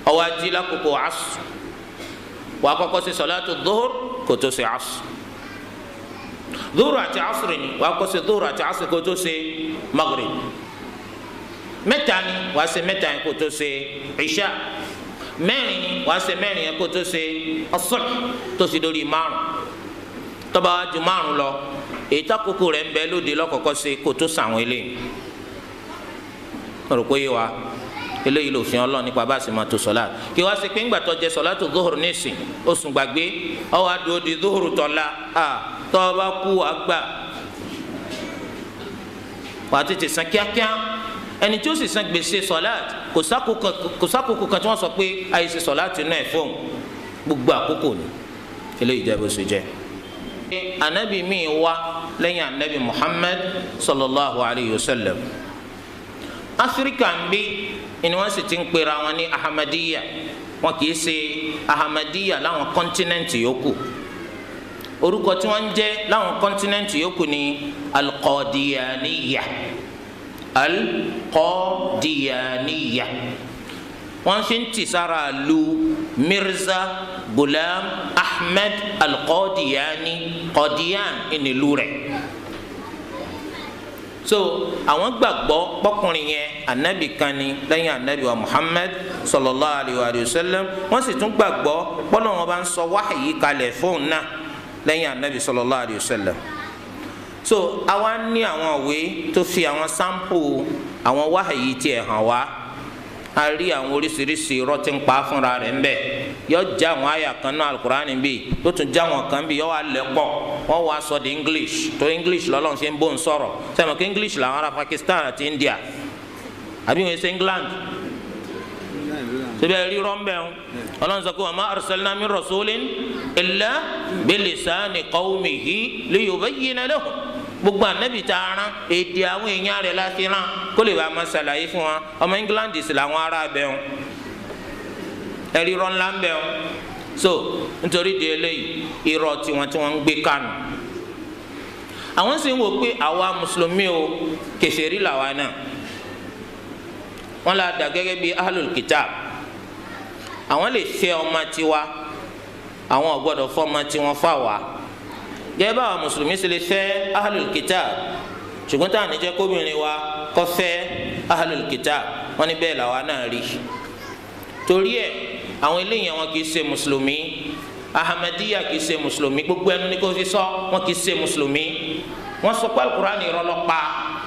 ọwọ́ ají lákòókò asr wàá kọ́kọ́ ṣe sọ́láàtù duhur kó tó ṣe asr duhur àti asr ni wàá kọ́ ṣe duhur àti asr kó tó ṣe maghrib mẹ́ta ni wàá ṣe mẹ́ta yẹn kó tó ṣe isha mẹ́rin ni wàá ṣe mẹ́rin yẹn kó tó ṣe as-subh tó ṣe lórí márùn tó bá wá ju márùn lọ èyí tákòókò rẹ̀ ń bẹ lóde lọ́kọ̀ọ́kọ́ ṣe kó tó ṣàwọn eléyìí rò pé yé wa eléyìí lòfin Ọlọ́run nípa bá a sì máa tó sọlá kí wá sí pé ńgbà tó jẹ sọlá tó dóhùrù nísìn ó sùn gbàgbé ọwọ́ adúró di dóhùrù tọ́lá tó o bá kú àgbà wà á tètè san kíákíá ẹni tí ó sì san gbèsè sọlá kò sákòókò kan tí wọ́n sọ pé àyè sọlá ti náà fóun gbogbo àkókò ni eléyìí jẹ́ bó ṣe jẹ́. anabi mi wá lẹ́yìn anabi Muhammad sallallahu alayhi wa sallam Áfíríkà ń bí ni wọ́n sì ti ń pera wọn ní Ahmadiyya wọn kì í ṣe Ahmadiyya láwọn kọ́ńtínẹ́ǹtì yòókù orúkọ tí wọ́n ń jẹ́ láwọn kọ́ńtínẹ́ǹtì yòókù ní Al-Qadiyaniyya wọ́n ṣe ń tì sára lu Mirza Ghulam Ahmed al-Qadiani Qadian ìnílù rẹ̀. So àwọn gbàgbọ́ pọ́kùnrin yẹn anabi kan ni lẹ́yìn anabi wa Muhammad sallallahu alayhi wa sallam. Wọ́n sì tún gbàgbọ́ pọ́lọ́ wọn bá ń sọ wáhìí kalẹ̀ fóun náà lẹ́yìn anabi sallallahu alayhi wa sallam. So àwa ní àwọn òwe tó fi àwọn sampo àwọn wáhìí tiẹ̀ hàn wá. A rí àwọn oríṣiríṣi irọ́ tí ń pa fúnra rẹ̀ ńbẹ̀. Yọ já àwọn àyà kan náà alukurani bíi yóò tún já àwọn kan bíi yọ wá lẹ́pọ̀ wọ́n wá sọ di English tó English lọ́lọ́run ṣe ń bó ń sọ̀rọ̀ sẹ́mi kí English làwọn ará Pakistan àti India àbí wọ́n ṣe England síbẹ̀ rí rọ́ńbẹ́ ń ọlọ́run sọ pé wa ma arsalna min rasulin illa bilisani qawmihi liyubayyina lahum. Gbogbo anabi tá a rán èdè àwọn èèyàn rẹ̀ láti rán kó lè bá a máa ṣàlàyé fún wa ọmọ England sì làwọn ará bẹ̀ ń ẹ̀rí rọ́ ńlá ń bẹ̀ ń so nítorí di eléyìí irọ́ tiwọn tí wọ́n ń gbé kánú. Àwọn sì ń wò pé àwa mùsùlùmí o kèfèrí làwa náà wọ́n la dà gẹ́gẹ́ bí ahlul kitab. Àwọn lè fẹ́ ọmọ tiwa àwọn ò gbọ́dọ̀ fọ́ ọmọ tiwọn fáwa gẹ́gẹ́ bá àwọn mùsùlùmí sì lè fẹ́ ahlul kitab ṣùgbọ́n táwọn níjẹ́ kóbìnrin wa kọ́ fẹ́ ahlul kitab wọ́n ní bẹ́ẹ̀ làwa náà rí. Torí ẹ̀ àwọn eléyìí wọn kì í ṣe mùsùlùmí Ahmadiyya kì í ṣe mùsùlùmí gbogbo ẹnu ní kò fi sọ wọn kì í ṣe mùsùlùmí. Wọ́n sọ pé alukur'ani irọ́ ló pa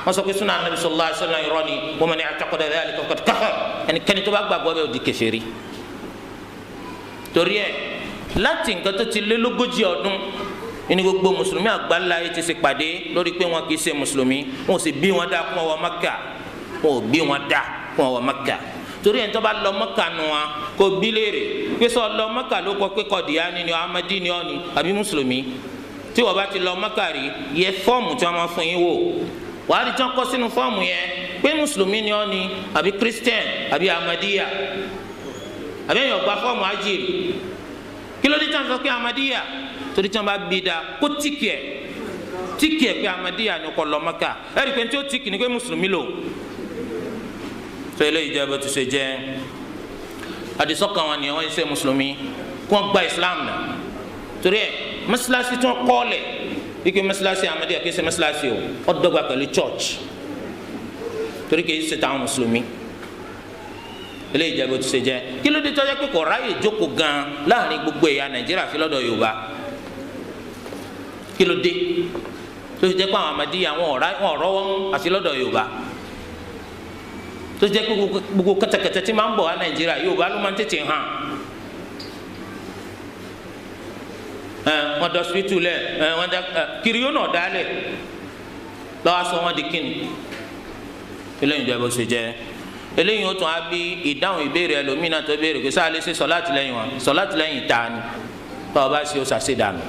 wọ́n sọ pé sunnah anabi sallallahu alaihi wasallam irọ́ ni wa man i'taqada dhalika faqad kafar ẹnikẹ́ni tó bá gbàgbọ́ bẹ́ẹ̀ ó di kèfèrí. Torí ẹ̀ láti nǹkan tó ti lé lógójì ọdún ní gbogbo mùsùlùmí àgbáńlá yìí ti ṣe pàdé lórí pé wọn kì í ṣe mùsùlùmí wọn ò sì bí wọn dá kún ọwọ́ Mẹ́kà wọn ò bí wọn dá kún ọwọ́ Mẹ́kà. Torí ẹni tó bá lọ Mẹ́kà nù wa kò bí léèrè pé sọ lọ Mẹ́kà ló kọ pé Kọ̀díyánì ni Ahmadi ni ọ́ ni àbí mùsùlùmí. Tí wọ́n bá ti lọ Mẹ́kà rí yẹ fọ́ọ̀mù tí wọ́n máa fún yín wò wàá rí tí wọ́n kọ́ sínú fọ́ọ̀mù yẹn pé mùsùlùmí ni ọ́ ni àbí Christian àbí Ahmadiyya àbí ẹ̀yàn gba fọ́ọ̀mù ajiri kí ló dé tí wọ́n sọ pé Ahmadiyya torí tí wọ́n bá bí da kó tíkì ẹ̀ pé Ahmadiyya ni kò lọ Mẹ́kà ẹ̀rí pé tí ó tíkì ni pé mùsùlùmí lò. Tó eléyìí jẹ́ bó ti ṣe jẹ́ àdìsọ́kàn wọn ni wọ́n ṣe mùsùlùmí kí wọ́n gba Islam náà. Torí ẹ̀ mọ́sálásí tí wọ́n kọ́ lẹ̀ wípé mọ́sálásí Ahmadiyya kì í ṣe mọ́sálásí o ó dọ́gba pẹ̀lú church torí kì í ṣe táwọn mùsùlùmí. Eléyìí jẹ́ bó ti ṣe jẹ́ kí ló dé tó jẹ́ pé kò ráyè jókòó gan láàrin gbogbo ẹ̀yà Nàìjíríà fi lọ́dọ̀ Yorùbá kí ló dé tó ṣe jẹ́ pé àwọn Ahmadiyya wọn ọ̀rọ̀ wọn àfi lọ́dọ̀ Yorùbá tó jẹ́ pé gbogbo kẹtẹkẹtẹ tí máa ń bọ̀ wá Nàìjíríà Yorùbá ló máa ń tètè hàn. Wọ́n dọ̀ sípítù lẹ̀ wọ́n dá kiri yóò náà dálẹ̀ lọ́wọ́ sọ wọ́n di kíni. Eléyìí jẹ́ bó ṣe jẹ́ eléyìí ó tún á bí ìdáhùn ìbéèrè ẹlòmínà tó béèrè pé sáà lè ṣe sọ̀láàtì lẹ́yìn wọn sọ̀láàtì lẹ́yìn ta ni tó o bá ṣe ó ṣàṣedànù.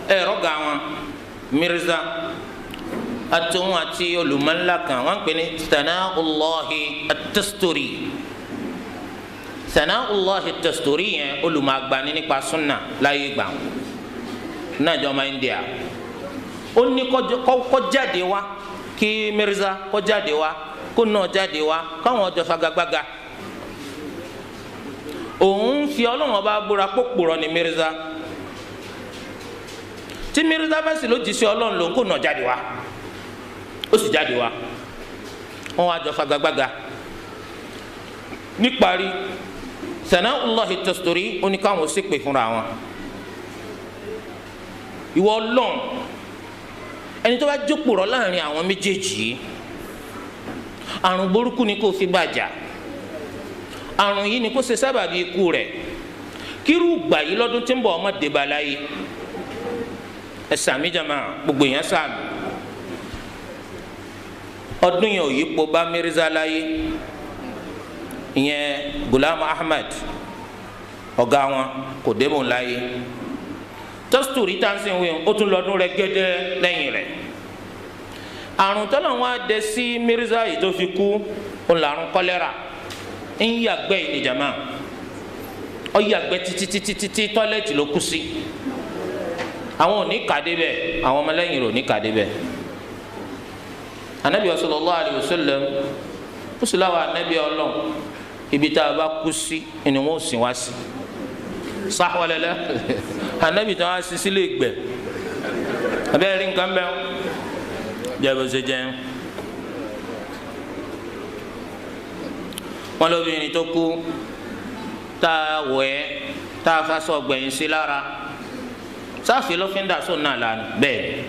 Ẹ̀rọ ga wọn Mirza àtòun àti olùmọ̀ńlá kan wọ́n ń pè ní Sana'ullahi at-Tasturi. Sana'ullahi at-Tasturi yẹn olùmọ̀àgbani nípa súnà láyé gbà náà jọ ọmọ India. Ó ní kó jáde wá kí Mirza kó jáde wá kó náà jáde wá káwọn ọjọ́ fagagbága. Òun fi Ọlọ́run ọba búra pópòrọ̀ ní Mirza. Tí Mirza bá sì ló jí sí Ọlọ́run lòun kó náà jáde wá ó sì jáde wá wọn wá jọ fagagbága. Níparí Sana'ullahi at-Tasturi ó ní káwọn sì pè fúnra wọn. Ìwọ Ọlọ́run ẹni tó bá jókòó rọ láàrin àwọn méjèèjì àrùn burúkú ni kò fi bàjá àrùn yìí ni kò ṣe sábàbí ikú rẹ̀ kírú gbà yìí lọ́dún tí ń bọ̀ ọmọ débà láyé ẹ sàmì jama gbogbo èèyàn sàmì ọdún yẹn ò yípo bá Mirza láyé ìyẹn Ghulam Ahmad ọ̀gá wọn kò débò láyé Tasturi tansin wíwọn ó tún lọ́dún rẹ̀ gẹ́gẹ́ lẹ́yìn rẹ̀ àrùn tọ́lọ̀ wọn á dẹ sí Mirza yìí tó fi kú ó làrùn kọ́lẹ́rà ń yàgbẹ́ yìí ní jama ó yàgbẹ́ títí tọ́lẹ́tì ló kú sí àwọn ò ní kàdé bẹ́ẹ̀ àwọn ọmọlẹ́yìn rẹ̀ ò ní kàdé bẹ́ẹ̀ Ànábì sallallahu alaihi wasallam ó sì láwọn ànábì Ọlọ́run ibi tá a bá kú sí ni wọ́n sìn wá sí sáwọlẹ́lẹ́ ànábì tí wọ́n á sí sílé ìgbẹ́ abẹ́rẹ́ rí nǹkan bẹ́ẹ̀ jẹ́ bó ṣe jẹ́. wọ́n lóbìnrin tó kú tá a wẹ̀ tá a fásọ gbẹ̀yìn sí lára sáàfin ló fi ń dà sóun náà lánàá bẹ́ẹ̀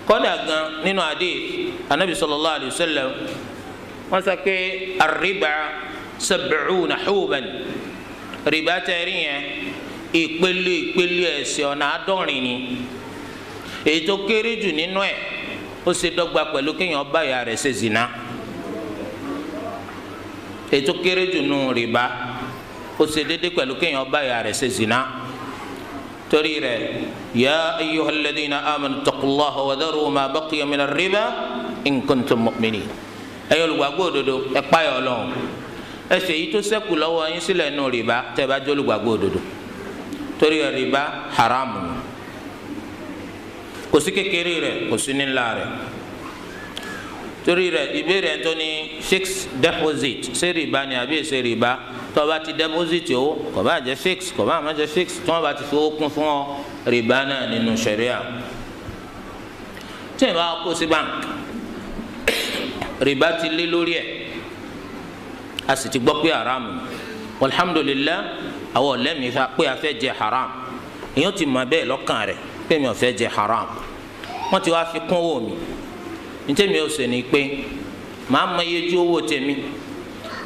kọ́dà gan nínú hadith anabi sallallahu alayhi wa sallam wọ́n sọ pé arriba sab'una huban rìbá tẹ̀rí yẹn ìpele ẹ̀ṣẹ̀ ọ̀nà àádọ́rin ni èyí tó kéré jù nínú ẹ̀ ó ṣe dọ́gba pẹ̀lú kéèyàn bá ìyá rẹ̀ ṣe zina èyí tó kéré jù nínú rìbá ó ṣe déédéé pẹ̀lú kéèyàn bá ìyá rẹ̀ ṣe zina torí rẹ̀ ya ayyuhal ladhina amanu taqullaha wa dharu ma baqiya mina riba in kuntum mu'minin ẹ̀yin olùgbàgbọ́ òdodo ẹ páyà Ọlọ́run ẹ ṣe èyí tó ṣẹ́kù lọ́wọ́ yín sílẹ̀ nínú rìbá tẹ́ bá jẹ́ olùgbàgbọ́ òdodo torí rẹ̀ rìbá haramu kò sí kékeré rẹ̀ kò sí ní ńlá rẹ̀ torí rẹ̀ ìbéèrè tó ní fixed deposit ṣé rìbá ni àbí ṣe rìbá tó bá ti deposit o kò bá jẹ́ fix kò bá má jẹ́ fix tí wọ́n bá ti fi owó kún fún ọ rìbá náà nínú ṣẹ̀ríà tí ìbá kó sí bank rìbá ti lé lórí ẹ̀ a sì ti gbọ́ pé haram alhamdulillah àwọn ọ̀lẹ́mìí pé a fẹ́ jẹ haram èèyàn ti mọ̀ bẹ́ẹ̀ lọ́kàn rẹ̀ pé mi ò fẹ́ jẹ haram wọ́n ti wá fi kún owó mi nítorí mi ò sè ní pé màá mọ iye ju owó tèmi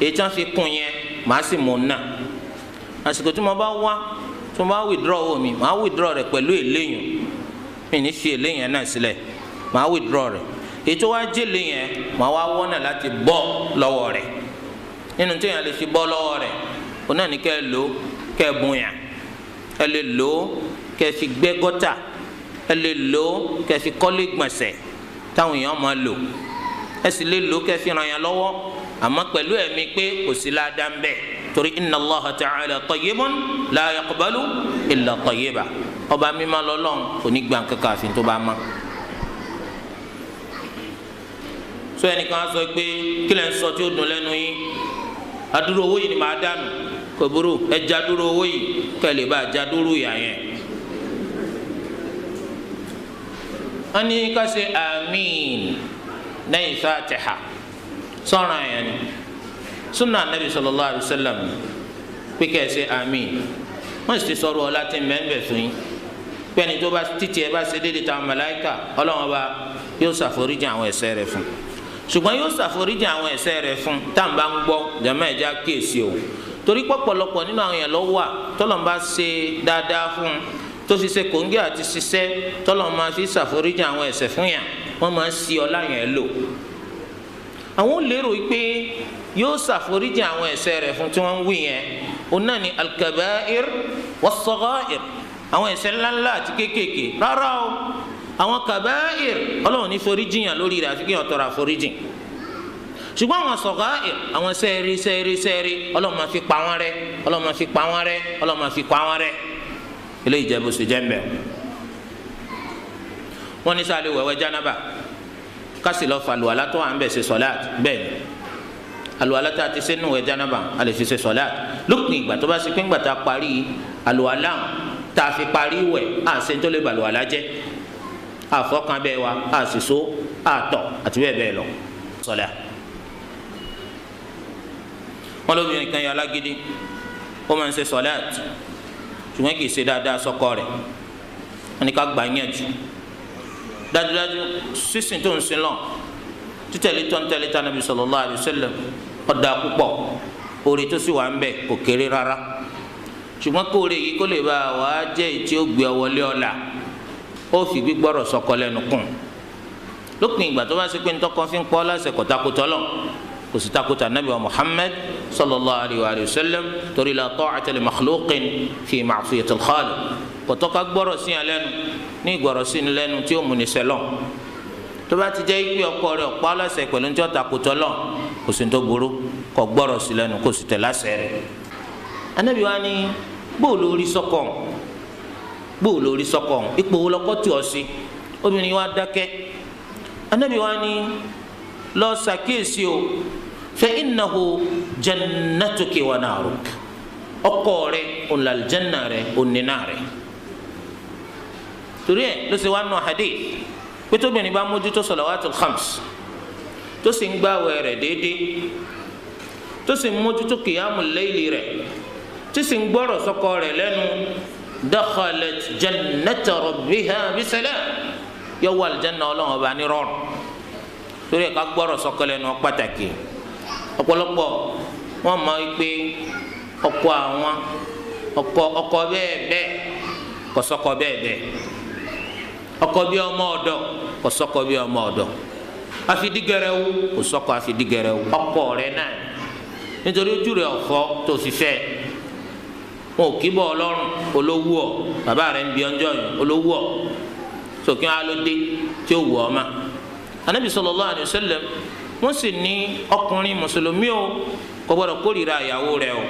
èyí tí wọ́n fi kún yẹn màá sì mú un náà àsìkò tí mo bá wá tí mo bá withdraw owó mi màá withdraw rẹ̀ pẹ̀lú èléyìn mi ní fi èléyìn náà sílẹ̀ màá withdraw rẹ̀ èyí tó wá jẹ́lé yẹn màá wá wọ́nà láti bọ́ lọ́wọ́ rẹ̀ nínú tí èèyàn lè fi bọ́ lọ́wọ́ rẹ̀ òun náà ní kẹ́ ẹ lò kẹ́ ẹ bùnyàn ẹ lè lò kẹ́ ẹ fi gbẹ́ gọ́tà ẹ lè lò kẹ́ ẹ fi kọ́lé gbọ̀nsẹ̀ táwọn èèyàn máa lò ẹ sì lè lò kẹ́ ẹ fi ràn yàn lọ́wọ́ àmọ́ pẹ̀lú ẹ̀mí pé kò sí ládàá ń bẹ torí inna Allaha ta'ala tayyibun la yaqbalu illa tayyiba ọba mímọ́ lọ́lọ́run kò ní gbà kankan àfi tó bá mọ́. sọ ẹnìkan sọ pé kí lẹ́ ń sọ tí ó dùn lẹ́nu yín adúrò owó yìí ni màá dànù kò burú ẹ já dúró owó yìí kẹlẹ bá já dúró ìyá yẹn. wọ́n ní ká ṣe àmín lẹ́yìn Fatiha sọ̀rọ̀ àyàn ni sunna anabi sallallahu alayhi wa sallam pé ká ṣe àmín wọ́n sì ti sọ̀rọ̀ ọ̀la tí mẹ́ńbẹ̀ fún yín pé ẹni tó bá títí ẹ bá ṣe déédéé táwọn màláíkà Ọlọ́run ọba yóò ṣàforíjì àwọn ẹ̀ṣẹ̀ rẹ̀ fún ṣùgbọ́n yóò ṣàforíjì àwọn ẹ̀ṣẹ̀ rẹ̀ fún táwọn bá ń gbọ́ jàmáà ẹ̀já kíyèsí o torí pọ̀pọ̀lọpọ̀ nínú àwọn èèyàn ló wà tọ́lọ́n bá ṣe dáadáa fún tó fi ṣe kòńgẹ́ àti ṣiṣẹ́ tọ́lọ́n máa fi ṣàforíjì àwọn ẹ̀ṣẹ̀ fún yàn wọ́n máa ń ṣi ọlá yẹn lò àwọn ò lérò pé yóò ṣàforíjì àwọn ẹ̀ṣẹ̀ rẹ̀ fún tí wọ́n ń wí yẹn òun náà ni al-kaba'ir was-sagha'ir àwọn ẹ̀ṣẹ̀ ńláńlá àti kéékèèké rárá o àwọn kaba'ir Ọlọ́run ní foríjì yàn lórí rẹ̀ àfi kí yàn tọrọ àforíjì ṣùgbọ́n àwọn sọ̀gáìr àwọn sẹ́ẹ̀rì Ọlọ́run máa fi pa wọ́n rẹ́ Ọlọ́run máa fi pa wọ́n rẹ́ Ọlọ́run máa fi pa wọ́n rẹ́ eléyìí jẹ́ bó ṣe jẹ́ mbẹ́. wọ́n ní sáà lè wẹ̀wẹ̀ jánábà kásì lọ́ọ́ fa àlùwàlá tó wà ń bẹ̀ ṣe sọ̀láàt bẹ́ẹ̀ ni àlùwàlá tá a ti ṣe nù wẹ̀ jánábà a lè fi ṣe sọ̀láàt lópin ìgbà tó bá ṣe pé ńgbà tá a parí àlùwàlá tá a fi parí wẹ̀ á ṣe tó lè ba àlùwàlá jẹ́ àfọkàn bẹ́ẹ̀ wa á sì so àtọ̀ àti bẹ́ẹ̀ bẹ́ẹ̀ lọ sọ̀láàt. wọn lóbìnrin kan yà lágídí ó máa ń ṣe sọláàt ṣùgbọ́n kì í ṣe dáadáa sọ́kọ rẹ̀ wọn ni ká gbà yẹn jù dájúdájú sísìn tó ń sin lọ títẹ̀lé tó ń tẹ̀lé tá Nabi sallallahu alaihi wasallam ọ̀dà púpọ̀ oore tó sì wà ń bẹ̀ kò kéré rárá ṣùgbọ́n kó oore yìí kó lè bá wa jẹ́ èyí tí ó gbé ọ wọlé ọ̀la ó fi gbígbọ́rọ̀ sọ́kọ lẹ́nu kùn lópin ìgbà tó bá ṣe pé ntọ́kọ fi ń pọ́ láṣẹ kọ̀tàkùtọ̀ lọ kò sí takùtà nabi wa Muhammad sallallahu alayhi wa sallam torí la ta'ata li makhluqin fi ma'siyati al-khaliq kòtò ká gbọ́rọ̀ sí yàn lẹ́nu ní ìgbọ̀rọ̀ sí ni lẹ́nu tí ó mú ni sẹ́lọ̀ tó bá ti jẹ́ ìpè ọkọ rẹ̀ ọ̀pá aláṣẹ pẹ̀lú tí ó takùtọ̀ lọ kò sí tó burú kó gbọ́rọ̀ sí lẹ́nu kó sì tẹ̀ láṣẹ rẹ̀. anabi wa ni bóòlù orí sọ́kọ̀ ipò wo lọ́kọ́ tí ọ sí obìnrin wa dákẹ́ anabi wa ni lọ ṣàkíyèsí o fa innahu jannatuki wa naruk ọkọ rẹ ònlà aljanna rẹ ònínà rẹ. torí ẹ ló ṣe wá nù hadith pé tóbìnrin bá mójútó salawatul khams tó sì ń gbààwẹ̀ rẹ̀ déédéé tó sì ń mójútó qiyamul layli rẹ̀ tó sì ń gbọ́rọ̀ sọ́kọ rẹ̀ lẹ́nu dakhalat jannata rabbiha bisalam yóò wọ aljanna Ọlọ́run ọba ní rọrùn. torí ẹ ká gbọ́rọ̀ sọ́kọ lẹ́nu pàtàkì. ọ̀pọ̀lọpọ̀ wọ́n mọ̀ pé ọkọ àwọn ọkọ bẹ́ẹ̀ kò sọ́kọ bẹ́ẹ̀ ọkọ bí ọmọ ọ̀dọ̀ kò sọ́kọ bí ọmọ ọ̀dọ̀ afidigẹrẹwu kò sọ́kọ afidigẹrẹwu ọkọ rẹ̀ náà nítorí ojú rẹ̀ ọ̀fọ́ tó fi fẹ́ wọn ò kí bọ́ ọlọ́run olówó ọ bàbá rẹ̀ ń bí ọjọ́ yìí olówó ọ sókè wọn ló dé tí ó wù ọ ma. anabi sallallahu alayhi wa sallam wọ́n sì ní ọkùnrin mùsùlùmí o kò gbọdọ̀ kórìíra ìyàwó rẹ̀ o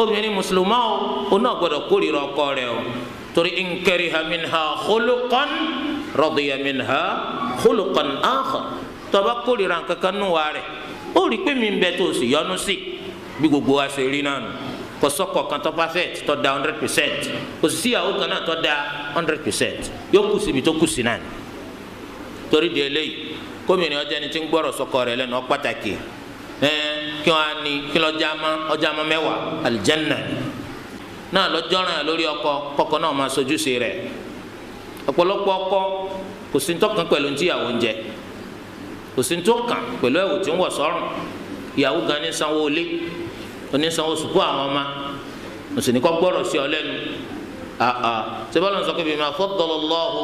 obìnrin mùsùlùmá o náà gbọdọ̀ kórìíra ọkọ rẹ̀ o torí in kariha minha khuluqan radiya minha khuluqan akhar tó bá kórìíra kankan nù wá rẹ̀ ó rí pé mi ń bẹ tó o sì yọnu sí bí gbogbo wa ṣe rí náà nù kò sọ́kọ kan tó perfect tó da 100% kò sì síyàwó kan náà tó da 100% yóò kù síbi tó kù sí náà torí di eléyìí kómìnrin ọjà ni ti ń gbọ́rọ̀ sọ́kọ rẹ̀ lẹ́nu ọ pàtàkì kí wọ́n á ní kí ọjà má mẹ́wàá aljanna náà lọ́jọ́ ràn lórí ọkọ kọ́kọ́ náà máa sojúṣe rẹ̀ ọ̀pọ̀lọpọ̀ ọkọ kò sí ntọ́kàn pẹ̀lú ntíyàwó ń jẹ kò sí ntọ́kàn pẹ̀lú ẹ̀wù tí ń wọ̀ sọ́rùn ìyàwó gan ní sanwó ilé onísanwó sùkú àwọn ọmọ mùsùlùmí kọ́ gbọ́rọ̀ sí ọ lẹ́nu sẹ́bọ́lá ń sọ pé bima faddala Allahu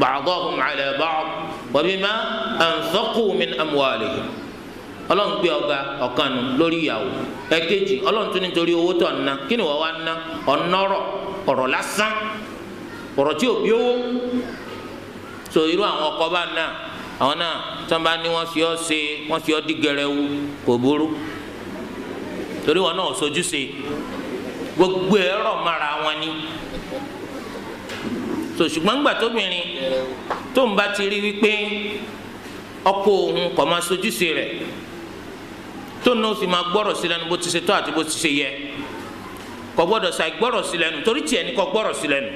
ba'dahum ala ba'd wa bima anfaqu min amwalihim ọlọ́run gbé ọ̀gá ọ̀kanu lórí ìyàwó ẹ̀kejì ọlọ́run tún nítorí owó tó ọ̀nà kí ni wọ́n wá ná ọ̀nọ́rọ̀ ọ̀rọ̀ lásán ọ̀rọ̀ tí ò bí owó so irú àwọn ọkọ bá náà àwọn náà tí wọ́n bá ní wọ́n fi ọ́ dí gẹrẹwu kò burú torí wọn náà sojú ṣe gbogbo ẹ̀rọ mara wọn ni so ṣùgbọ́n gbà tóbìnrin tó ń bá ti rí wípé ọkọ òun kò máa sojú ṣe rẹ̀ tó náà fi máa gbọ́rọ̀ sí lẹ́nu bó ti ṣe tó àti bó ti ṣe yẹ kò gbọ́dọ̀ ṣàì gbọ́rọ̀ sí lẹ́nu torí tiẹ̀ ní kò gbọ́rọ̀ sí lẹ́nu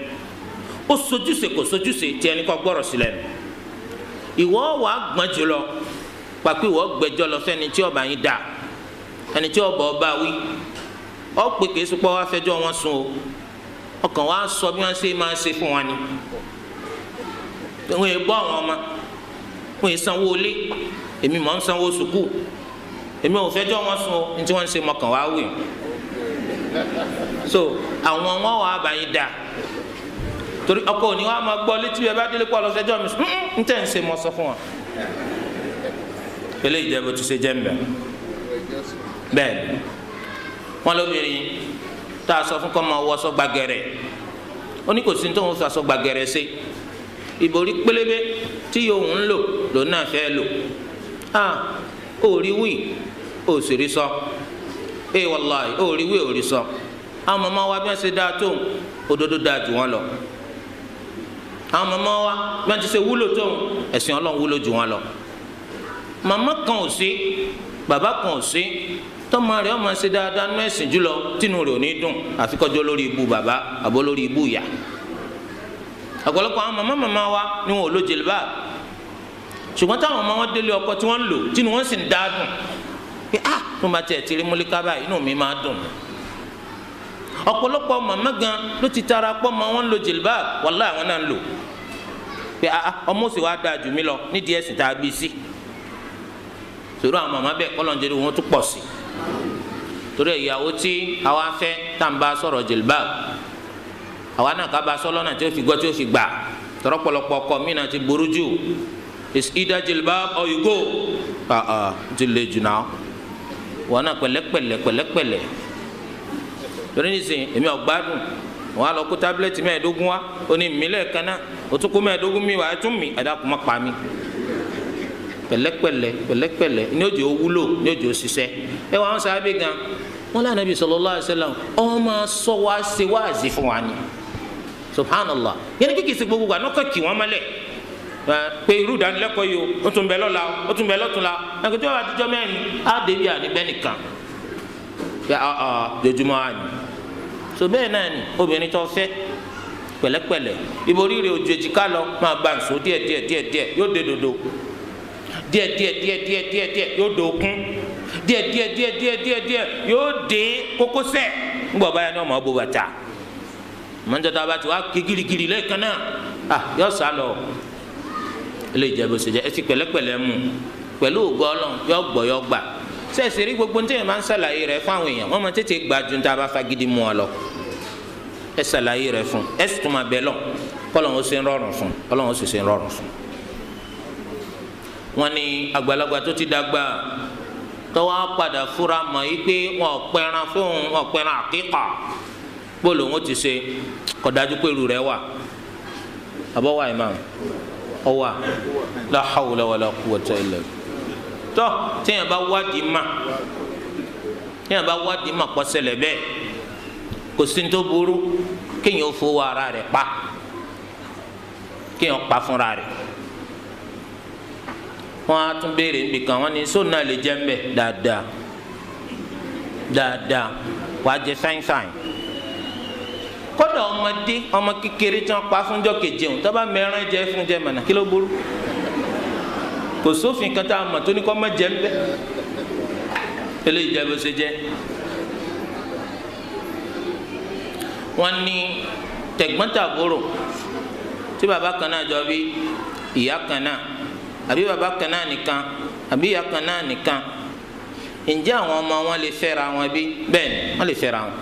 ó sojúṣe kò sojúṣe tiẹ̀ ní kò gbọ́rọ̀ sí lẹ́nu ìwọ wàá gbọ́n jùlọ pàpẹ́ ìwọ gbẹ́jọ́ lọ fẹ́ni tí ọba yín dà ẹni tí ọba wí ọ pé kìí sọpọ́ wá fẹjọ́ wọn sùn o ọkàn wa sọ bí wọ́n ṣe máa ṣe fún wa ni wọ́n yẹ bọ́ àwọn ọmọ wọ́n yẹ sanwó ilé èmi mọ̀ ń sanwó sùkúù èmi ò fẹjọ́ wọn sùn o ní tí wọ́n ń ṣe mọ̀kàn wá wí so àwọn wọn wà á bá yín dà torí ọkọ òní wa máa gbọ́ létí ẹ bá délé pọ̀ lọ fẹjọ́ mi sùn ń tẹ̀ ń ṣe mọ́ sọ fún wa eléyìí jẹ́ bó ti ṣe jẹ́ ń bẹ̀ bẹ́ẹ̀ni wọn lóbìnrin tá a sọ fún kọ́ máa wọṣọ gbàgẹ̀rẹ̀ ó ní kò sí tó ń fi aṣọ gbàgẹ̀rẹ̀ ṣe ìborí pélébé tí yòówù ń lò lòun náà fẹ́ lò ó rí wí ó sì rí sọ wàláì ó rí wí ó rí sọ àwọn màmá wa bí wọ́n ṣe dáa tó òdodo dáa jù wọ́n lọ àwọn màmá wa bí wọ́n ti ṣe wúlò tó ẹ̀sìn Ọlọ́run wúlò jù wọ́n lọ màmá kan ò sí bàbá kan ò sí tọ́mọ rẹ̀ ọmọ ṣe dáadáa nú ẹ̀sìn jùlọ tínú rẹ̀ ò ní dùn àfikọ́jọ́ lórí ibú bàbá àbọ̀ lórí ibú ìyá ọ̀pọ̀lọpọ̀ àwọn màmá wa ni wọn ò lo jìlbà ṣùgbọ́n táwọn ọmọ wọn délé ọkọ tí wọ́n ń lò tínú wọn sì ń dá dùn pé tó máa tiẹ̀ tiri múlíkà báyìí inú mi máa dùn ọ̀pọ̀lọpọ̀ màmá gan ló ti tara pọ́ mọ́ wọn ń lo jìlbà wàláhì àwọn náà ń lò pé ọmọ sì wá dáa jù mí lọ nídìí ẹ̀sìn tá a bí sí sòrò àwọn màmá bẹ́ẹ̀ kọ́lọ́njẹ́rì wọn tún pọ̀ sí torí ìyàwó tí àwa fẹ́ tá à ń bá sọ̀rọ̀ jìlbà àwa náà ká bá sọ lọ́nà tí ó fi gbọ́ tí ó fi gbà tọ́rọ́ pọ̀lọpọ̀ ọkọ mi náà ti burú jù it's either jìlbà or you go ti le jù náà wọn náà pẹ̀lẹ́pẹ̀lẹ́ torí nísìnyí èmi ọ̀gbádùn wọn á lọ kó tábìlẹ̀tì mẹ́ẹ̀ẹ́dógún wa ó ní mílẹ̀ kan náà ó tún kó mẹ́ẹ̀ẹ́dógún mi wá ẹ tún mi ẹ̀dá kò má pa mi pẹ̀lẹ́pẹ̀lẹ́ ní òjò wúlò ní òjò ṣiṣẹ́ ẹ wà wọn sábẹ gan wọn lànà bí sallallahu alaihi wasallam ọmọ sọ wá ṣe wáàzì fún wa ni subhanallah yẹn ní kíkì sí gbogbo wa nọkọ kì wọn mọ́lẹ̀ pé irú ìdánilẹ́kọ̀ọ́ yìí ó tún bẹ lọ́la ó tún bẹ lọ́túnla ẹ̀kọ́ tí wọ́n bá ti jọ mẹ́rin á débi àníbẹ́ nìkan jojúmọ́ àná. so bẹ́ẹ̀ náà ni obìnrin tó fẹ́ pẹ̀lẹ́pẹ̀lẹ́ ìborí rẹ̀ ojú èjìká lọ máa bá nsọ díẹ̀ yóò dé dodo díẹ̀ yóò dòkun díẹ̀ yóò dé kókósẹ̀ ńgbọ̀ báyà ni ọmọ ọbọ bàtà mọ̀njọ́tà bá ti wá ké girigiri lẹ́ẹ̀kan náà yóò sá lọ ilé ìjẹ́bù ṣèjẹ́ ẹ ti pẹ̀lẹ́pẹ̀lẹ́ mu pẹ̀lú ògbọ́ ọlọ́run yóò gbọ́ yóò gbà sẹ́ẹ̀sì rí gbogbo ní tẹ́yìn máa ń ṣàlàyé rẹ̀ fún àwọn èèyàn wọ́n máa tètè gbà ju níta bá fagídí mu ọ lọ ẹ ṣàlàyé rẹ̀ fún ẹ sì tún máa bẹ lọ kọ́lọ́run ó ṣe ń rọrùn fún kọ́lọ́run ó sì ṣe ń rọrùn fún. wọ́n ní àgbàlagbà tó ti dàgbà tọ́wọ́ padà fúra mọ̀ yí pé wọn ọ̀pẹ̀ran fún ọ̀pẹ̀ran àkíkà bóòlù wọn ti ṣe kọ̀dájú pé irú rẹ̀ wà àbọ̀wá imam ọwà la hawla wala quwwata illa tọ́ téèyàn bá wádìí mà pọ̀ ṣẹlẹ̀ bẹ́ẹ̀ kò sí ní tó burú kéèyàn ó fowó ara rẹ̀ pa kéèyàn pa fúnra rẹ̀ wọ́n á tún béèrè níbi kan wọ́n ní sóun náà lè jẹ́ ń bẹ̀ dáadáa wàá jẹ fáin kódà ọmọ kékeré tí wọ́n pa fúnjọ́ keje òun tó bá mẹ́rán jẹ fún jẹ mọ̀nà kí ló burú kò sófin kan tá a mọ̀ tó ní kó má jẹ ń bẹ̀ eléyìí jẹ́ bó ṣe jẹ́. wọ́n ní tẹ̀gbọ́n-tàbúrò tí bàbá kan náà jọ bí ìyá kan náà àbí bàbá kan náà nìkan àbí ìyá kan náà nìkan ǹjẹ́ àwọn ọmọ wọn lè fẹ́ra wọn bí? bẹ́ẹ̀ ni wọ́n lè fẹ́ra wọn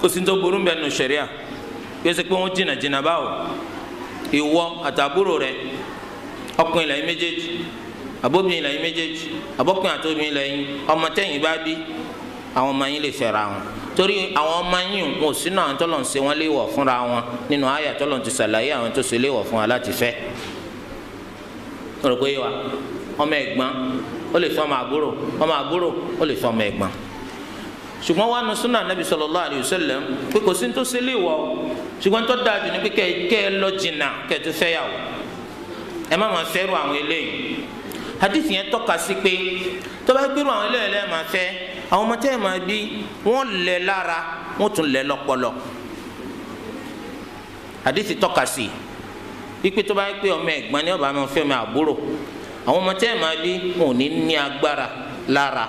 kò sí tó burú bẹ́ẹ̀ nù ṣẹ̀ríà kí ó ṣe pé wọ́n jìnnà báwo ìwọ àtàbúrò rẹ ọkùnrin lẹ́yìn méjèèjì àbóbìnrin lẹ́yìn méjèèjì àbọ́kùnrin àtòbìnrin lẹ́yìn ọmọ tẹ́yìn bá bí àwọn ọmọ yín lè fẹ́ra wọn torí àwọn ọmọ yín wọn ò sínú àwọn tọ́lọ̀ ń ṣe wọ́n léèwọ̀ fúnra wọn nínú àyà tọ́lọ̀ ti ṣàlàyé àwọn tó ṣe léèwọ̀ fún wa láti fẹ́ rò pé wa ọmọ ẹ̀gbọ́n ó lè fẹ́ ọmọ àbúrò ó lè fẹ́ ọmọ ẹ̀gbọ́n ṣùgbọ́n wà nù súnà nàbì sallallahu alayhi wa sallam pé kò sí ní tó ṣe léèwọ̀ ṣùgbọ́n tó dáa jù ní pé kẹ́ ẹ lọ jìnnà kẹ́ ẹ tó fẹ́ yàwó ẹ má máa fẹ́rù àwọn eléyìí hadith yẹn tọ́ka sí pé tó bá gbérù àwọn eléyìí lẹ́ẹ̀ máa fẹ́ àwọn ọmọ tẹ́ ẹ̀ máa bí wọ́n lẹ̀ lára wọ́n tún lẹ̀ lọ́pọlọ hadith tọ́ka sí ipe tó bá gbé ọmọ ẹ̀gbọ́n ní ọba máa fẹ́ ọmọ àbúrò àwọn ọmọ tẹ́ ẹ̀ máa bí wọn ò ní ní agbára lára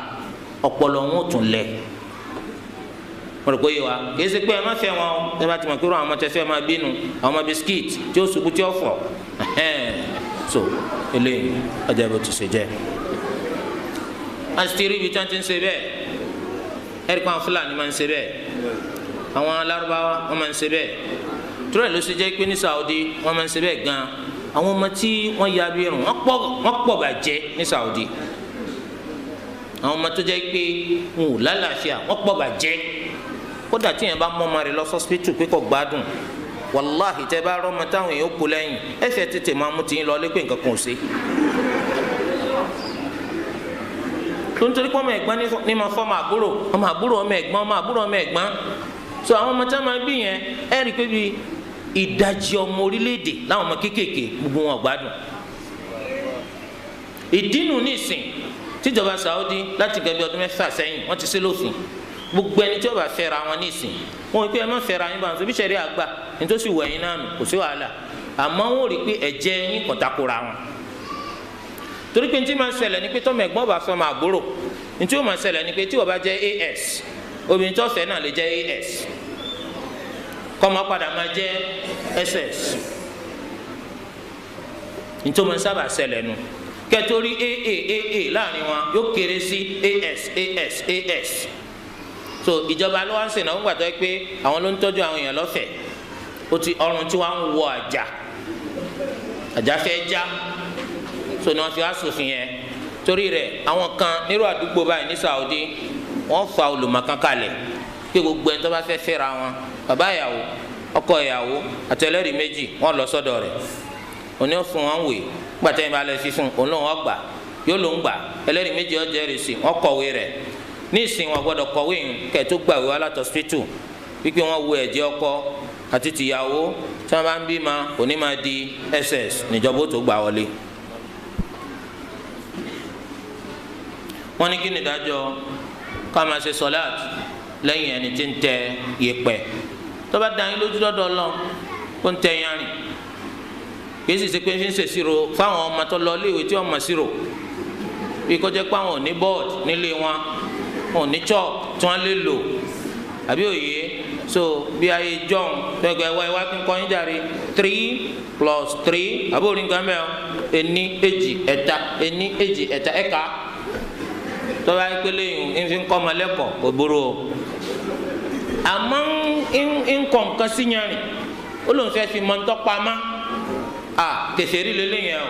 ọpọlọ wọn ò tún lẹ̀ mo rò pé yé wa kìí ṣe pé ẹ má fẹ́ wọn o ẹ bá ti mọ̀ pé àwọn ọmọ tẹ́ fẹ́ máa bínú àwọn ọmọ bisikíìtì tí ó ṣubú tí ó fọ́ so eléyìí ọjà bó ti ṣe jẹ́ asitiri ibi tí wọ́n ti ń ṣe bẹ́ẹ̀ ẹ̀rí kan Fúlàní máa ń ṣe bẹ́ẹ̀ àwọn Lárúbáwá wọ́n máa ń ṣe bẹ́ẹ̀ tura ló ṣe jẹ́ pé ní Saudi wọ́n máa ń ṣe bẹ́ẹ̀ gan àwọn ọmọ tí wọ́n ya bí irun wọ́n pọ̀ bàjẹ́ ní Saudi àwọn ọmọ tó jẹ́ pé wọn ò lálàáfíà wọ́n pọ̀ bàjẹ́ kódà tí yẹn bá mọ ọmọ rẹ̀ lọ sọ́sìpítù pé kò gbádùn wàláhì tẹ́ bá rọ́mọ táwọn èèyàn kú lẹ́yìn ẹ̀fẹ̀ tètè máa mú tiyín lọ lé pé nǹkan kan ò ṣe. tó ń torí pé ọmọ ẹ̀gbọ́n ní ma fọ́ ọmọ àbúrò ọmọ ẹ̀gbọ́n ọmọ àbúrò ọmọ ẹ̀gbọ́n so àwọn ọmọ tá máa bí yẹn ẹ̀ rí i pé bí ìdajì ọmọ orílẹ̀-èdè láwọn ọmọ kéékèèké gbogbo wọn gbádùn. ìdínú nísìn tíjọba Saudi láti gẹ́gẹ́ bí ọdún 6 sẹ́yìn wọ́n ti ṣe lófin gbogbo ẹni tí ó bá fẹ́ra wọn nísìn wọn ò pé ẹ má fẹ́ra yín bá wọn sọ bí sẹ́rí àgbà nítòsí wọ̀ ẹ̀yin náà nù kò sí wàhálà àmọ́ wọn ò rí i pé ẹ̀jẹ̀ yín kò takora wọn torí pé ní tí máa ń ṣẹlẹ̀ ni pé tọ́mọ ẹ̀gbọ́n bá fẹ́ máa gbòòrò ní tí ó máa ń ṣẹlẹ̀ ni pé tí wọ́n bá jẹ́ AS obìnrin tó fẹ́ náà lè jẹ́ AS kọ́mọ padà máa jẹ́ SS ní tó máa ń sábà ṣẹlẹ̀ nu kẹtorí AA láàrin wọn yóò kéré sí AS so ìjọba ló wá ń sèǹdà wọn gbàtọ́ pé àwọn ló ń tọ́jú àwọn èèyàn lọ́fẹ̀ẹ́ ó ti ọrùn tí wọ́n ń wọ àjà fẹ́ já so ni wọ́n fi wá sòfin yẹn torí rẹ̀ àwọn kan nírú àdúgbò báyìí ní Saudi wọ́n fa olùmọ̀kan kalẹ̀ pé gbogbo ẹni tó bá fẹ́ fẹ́ra wọn bàbá ìyàwó ọkọ ìyàwó àtẹlẹ́rìí méjì wọ́n lọ sọ́dọ̀ rẹ̀ òní ó fún wọn wèé gbàtẹ́ yìí bá lọ sí fún òun lòun ọgbà yóò lòun gbà ẹlẹ́rìí méjì ó jẹ́rìí sí wọ́n kọ̀wé rẹ̀ ní ìsìn wọn gbọ́dọ̀ kọ̀wé yìí kẹ́ tó gbàwé wá látọ̀ hospital wípé wọ́n wo ẹ̀jẹ̀ ọkọ àti tìyàwó tí wọ́n bá ń bímọ kò ní máa di ss níjọba ó tó gbà wọlé. wọ́n ní kí ni ìdájọ́ ká máa ṣe sọ́láàt lẹ́yìn ẹni tí ń tẹ yẹ̀pẹ̀ tó bá dá yín lójú lọ́dọ̀ Ọlọ́run kó ń tẹ yanrìn kìí sì ṣe pé fi ń ṣèṣirò fáwọn ọmọ tó lọ iléèwé tí wọ́n mọ̀ ṣírò bí kò jẹ́ pé àwọn ò ní bọ́ọ̀dù nílé wọn ò ní chalk tí wọ́n lè lò àbí òye so bí ayé john gbẹgbẹ wá kí n kọ́ yín jàre 3 + 3 àbí orí nǹkan mẹ́ọ̀ ení èjì ẹ̀ta ení èjì ẹ̀ta ẹ̀ka tọ́ba ìpele yìí ń fi kọ́ ọmọ lẹ́kọ̀ọ́ kò burú o àmọ́ ń kọ́ nǹkan sí yẹn rìn ó lóun fẹ́ fi mọ́tọ́ pamọ́ kèsèrí lélẹ́yìn ẹ̀ o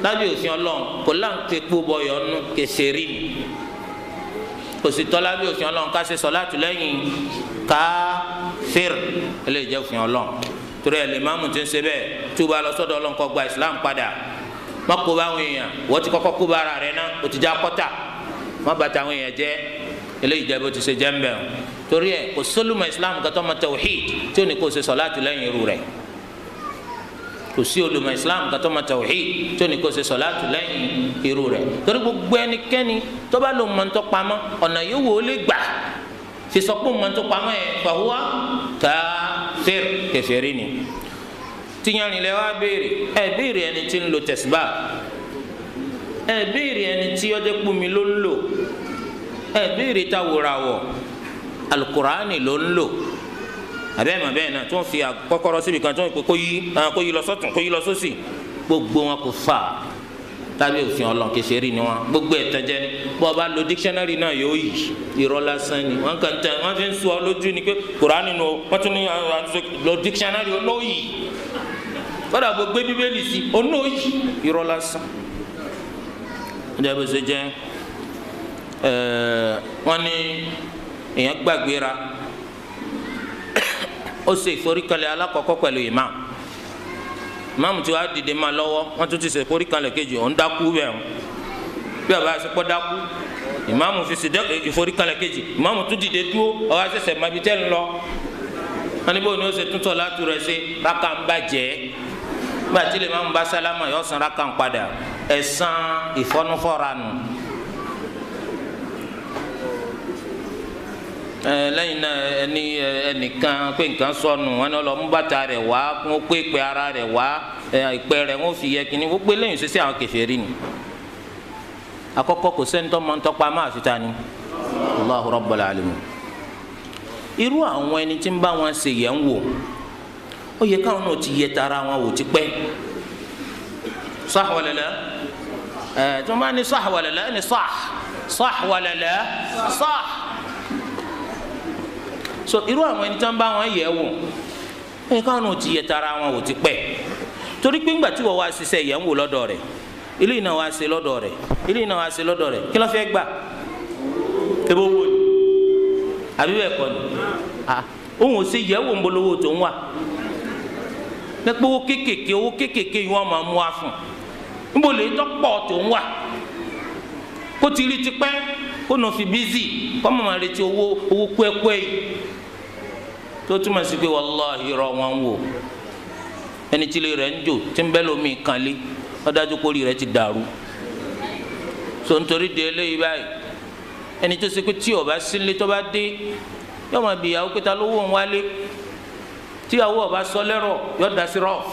lábẹ́ òfin Ọlọ́run kò láǹtẹ̀ kpó bọ̀yọ̀ nù kèsèrí kò sì tọ́ lábẹ́ òfin Ọlọ́run ká ṣe sọ̀láàtù lẹ́yìn káfíìr eléyìí jẹ́ òfin Ọlọ́run torí ẹ̀ lè máàmù tí ń ṣe bẹ́ẹ̀ tó bá lọ sọ́dọ̀ Ọlọ́run kó gba Islam padà má kó bá àwọn èèyàn wọ́n ti kọ́kọ́ kó bá ara rẹ̀ náà ó ti já kọ́tà má bàtà àwọn èèyàn jẹ́ eléyìí jẹ́ bó ti ṣe jẹ́ ń bẹ̀ torí ẹ̀ kò sólùmọ̀ Islam kàtọ́ mọ tawhid tí ó ní kó ṣe sọ̀láàtù lẹ́yìn irú rẹ̀ kò sí olùmọ̀ Islam kàtọ́ ma tawhid tó ní kó ṣe sọ̀láàtù lẹ́yìn irú rẹ̀ torí gbogbo ẹnikẹ́ni tó bá lò mọ́tò pamọ́ ọ̀nà yóò wò ó lè gbà fi sọ pé mọ́tò pamọ́ yẹn fahuwa kafir kèfèrí ni tìyànjú lẹ wá béèrè ẹ béèrè ẹni tí ń lo tẹ̀síbà ẹ béèrè ẹni tí ọjọ́ kpumi ló ń lò ẹ béèrè tawòràwọ̀ alukuraani ló ń lò abẹ́ mọ̀ bẹ́ẹ̀ náà tí wọ́n fi kọ́kọ́rọ́ síbi kan tí wọ́n pe kó yí lọ sọ́tún kó yí lọ sósì gbogbo wọn kò fà tàbí òfin Ọlọ́run kèsèrí ni wọn gbogbo ẹ̀tẹ́jẹ́ ni bọ́ ọba lo dictionary náà yóò yí irọ́ lásán ni wọ́n kàn tẹ́ wọ́n fi ń sọ lójú ni pé Kùránì nù wọ́n tún ní lo dictionary olóyì kọ́dà bó gbé bíbélì sí olóyì irọ́ lásán ọjọ́ bó ṣe jẹ́ wọ́n ní èèyàn gbàgbéra ó ṣe ìforíkalẹ̀ alákọ̀ọ́kọ́ pẹ̀lú imam tí wàá dìde máa lọ́wọ́ wọ́n tún ti ṣe ìforíkalẹ̀ kejì òun dákú bẹ́ẹ̀ bí ọba àṣepọ̀ dákú imam fi ṣe ìforíkalẹ̀ kejì imam tún dìde dúró ọba ṣẹ̀ṣẹ̀ máa bi tẹ́ ń lọ wọ́n ní bóun ni ó ṣe túntọ̀ látú rẹ̀ ṣe rákà ń bàjẹ́ bí àti lè máa ń bá sálámà yọ san rákà ń padà ẹ̀san ìfọ́nufọ́ra nù. lẹ́yìn náà ẹnìkan pé nǹkan sọnù wọn ni ọlọmú bàtà rẹ̀ wá wọn pé ìpè ara rẹ̀ wá ìpè rẹ̀ wọn fi yẹ kínní gbogbo lẹ́yìn sísẹ àwọn kèfèrí ni àkọ́kọ́ kò sẹ́ni tó mọ ntọpa máa fi ta ni Allahu Rabbul Alamin. irú àwọn ẹni tí ń bá wọn ṣe yẹn ń wò ó yẹ káwọn náà ti yẹ tara wọn wò ti pẹ́ sah wala la tí wọn bá ní sah wala la ẹni sah wala la sah. so irú àwọn ẹni tí wọn bá wọn yẹ̀ wò ẹ káwọn náà ti yẹ tara wọn wò ti pẹ́ torí pé ńgbà tí wọn wá ṣiṣẹ́ yẹ̀ ń wò lọ́dọ̀ rẹ̀ ilé iná wá ṣe lọ́dọ̀ rẹ̀ ilé iná wá ṣe lọ́dọ̀ rẹ̀ kí ló fẹ́ gbà ebo wo ni àbí bẹ́ẹ̀ kọ́ ni òun ò ṣe yẹ̀ wò ń bolówó tó ń wà pẹ́pẹ́ owó kéékèèké yìí wọ́n máa mú wa fún un níbo lè tọ́pọ̀ tó ń wà kó ti rí tipẹ́ kó nà fi bízì kó mọ̀ máa retí owó kúẹ́kúẹ́ yìí tó túmọ̀ sí pé wàláhì irọ́ wọn ń wò ẹni tí ilé rẹ̀ ń jò tí ń bẹ́ lómi kan lé wọ́n dájú kórì rẹ̀ ti dàrú so nítorí de eléyìí báyìí ẹni tó ṣe pé tí ó bá sílé tó bá dé yóò máa bí ìyàwó pé ta ló wò ń wálé tíyàwó ọba sọ lẹ́rọ̀ yóò da sí rọ́ọ̀f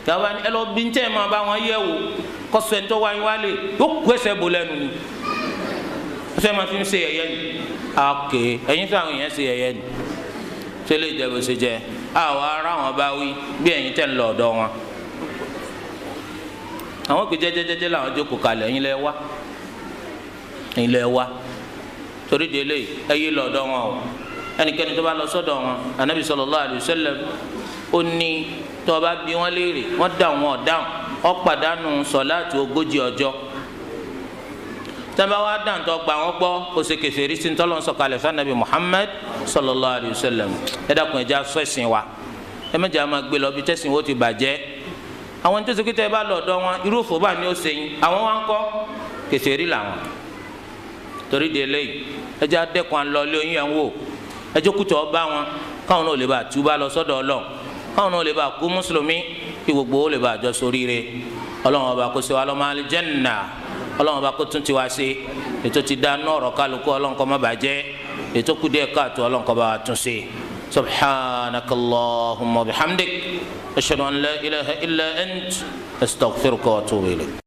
yàrá ẹ lọ bí ń tẹ́ ẹ máa bá wọn yẹ̀ wò kọ́sọ̀ ẹ̀ ń tọ́ wáyé wálé yóò kó ẹsẹ̀ bò lẹ́nu ni fẹ́ máa fi ń ṣe yẹ̀yẹ́ ni àkè ẹ̀yin fẹ́ àwọn èèyàn ṣe yẹ̀yẹ́ ni ṣé lè jẹ́ bó ṣe jẹ́ àwọn ará wọn bá wí bí ẹ̀yin tẹ̀ ń lọ ọ̀dọ̀ wọn àwọn pè jẹ́jẹ́jẹ́jẹ́ làwọn jókòó kalẹ̀ ẹ̀yin lẹ wá torí délé ẹ yé lọ ọ̀dọ̀ wọn o ẹnikẹ́ni tó bá lọ sọ́dọ̀ wọn anabi sallallahu alayhi wa sallam ó ní tó bá bí wọn léèrè wọn dáhùn wọn dáhùn ó pàdánù sọ̀láàtì 40 ọjọ́ tẹ́nbà wá dáhùn tó gbà wọ́n gbọ́ ó ṣe kèfèrí sí ntọ́lọ́ sọ̀kalẹ̀ fún anabi Muhammad sallallahu alayhi wa sallam ẹ dákun ẹja sọ ẹ̀sìn wa ẹ mẹ́jọ máa gbé lọ bí tẹ́sìn wo ti bàjẹ́ àwọn tó ṣe kí tẹ́ bá lọ ọ̀dọ̀ wọn irú òfò bá ní ó ṣe yín àwọn wa ń kọ́ kèfèrí làwọn torí de eléyìí ẹja dẹ́kun àlọ́ ilé oyin yẹn wò ẹjọ́ kùtọ̀ ọba wọn káwọn náà lè bá túbà lọ sọ́dọ̀ Ọlọ́run káwọn náà lè bá kú mùsùlùmí kí gbogbo ó lè bá àjọ ṣoríire Ọlọ́run ọba kó ṣe wá lọ́mọ àlìjẹ́nnà Ọlọ́run ọba kó tún ti wá ṣe ètò ti dá náà ọ̀rọ̀ kálukú Ọlọ́run kó má bàjẹ́ ètò kù díẹ̀ káàtó Ọlọ́run kó bá tún ṣe subhanakallahumma bihamdik ashhadu an la ilaha illa ant astaghfiruka wa atubu ilayk.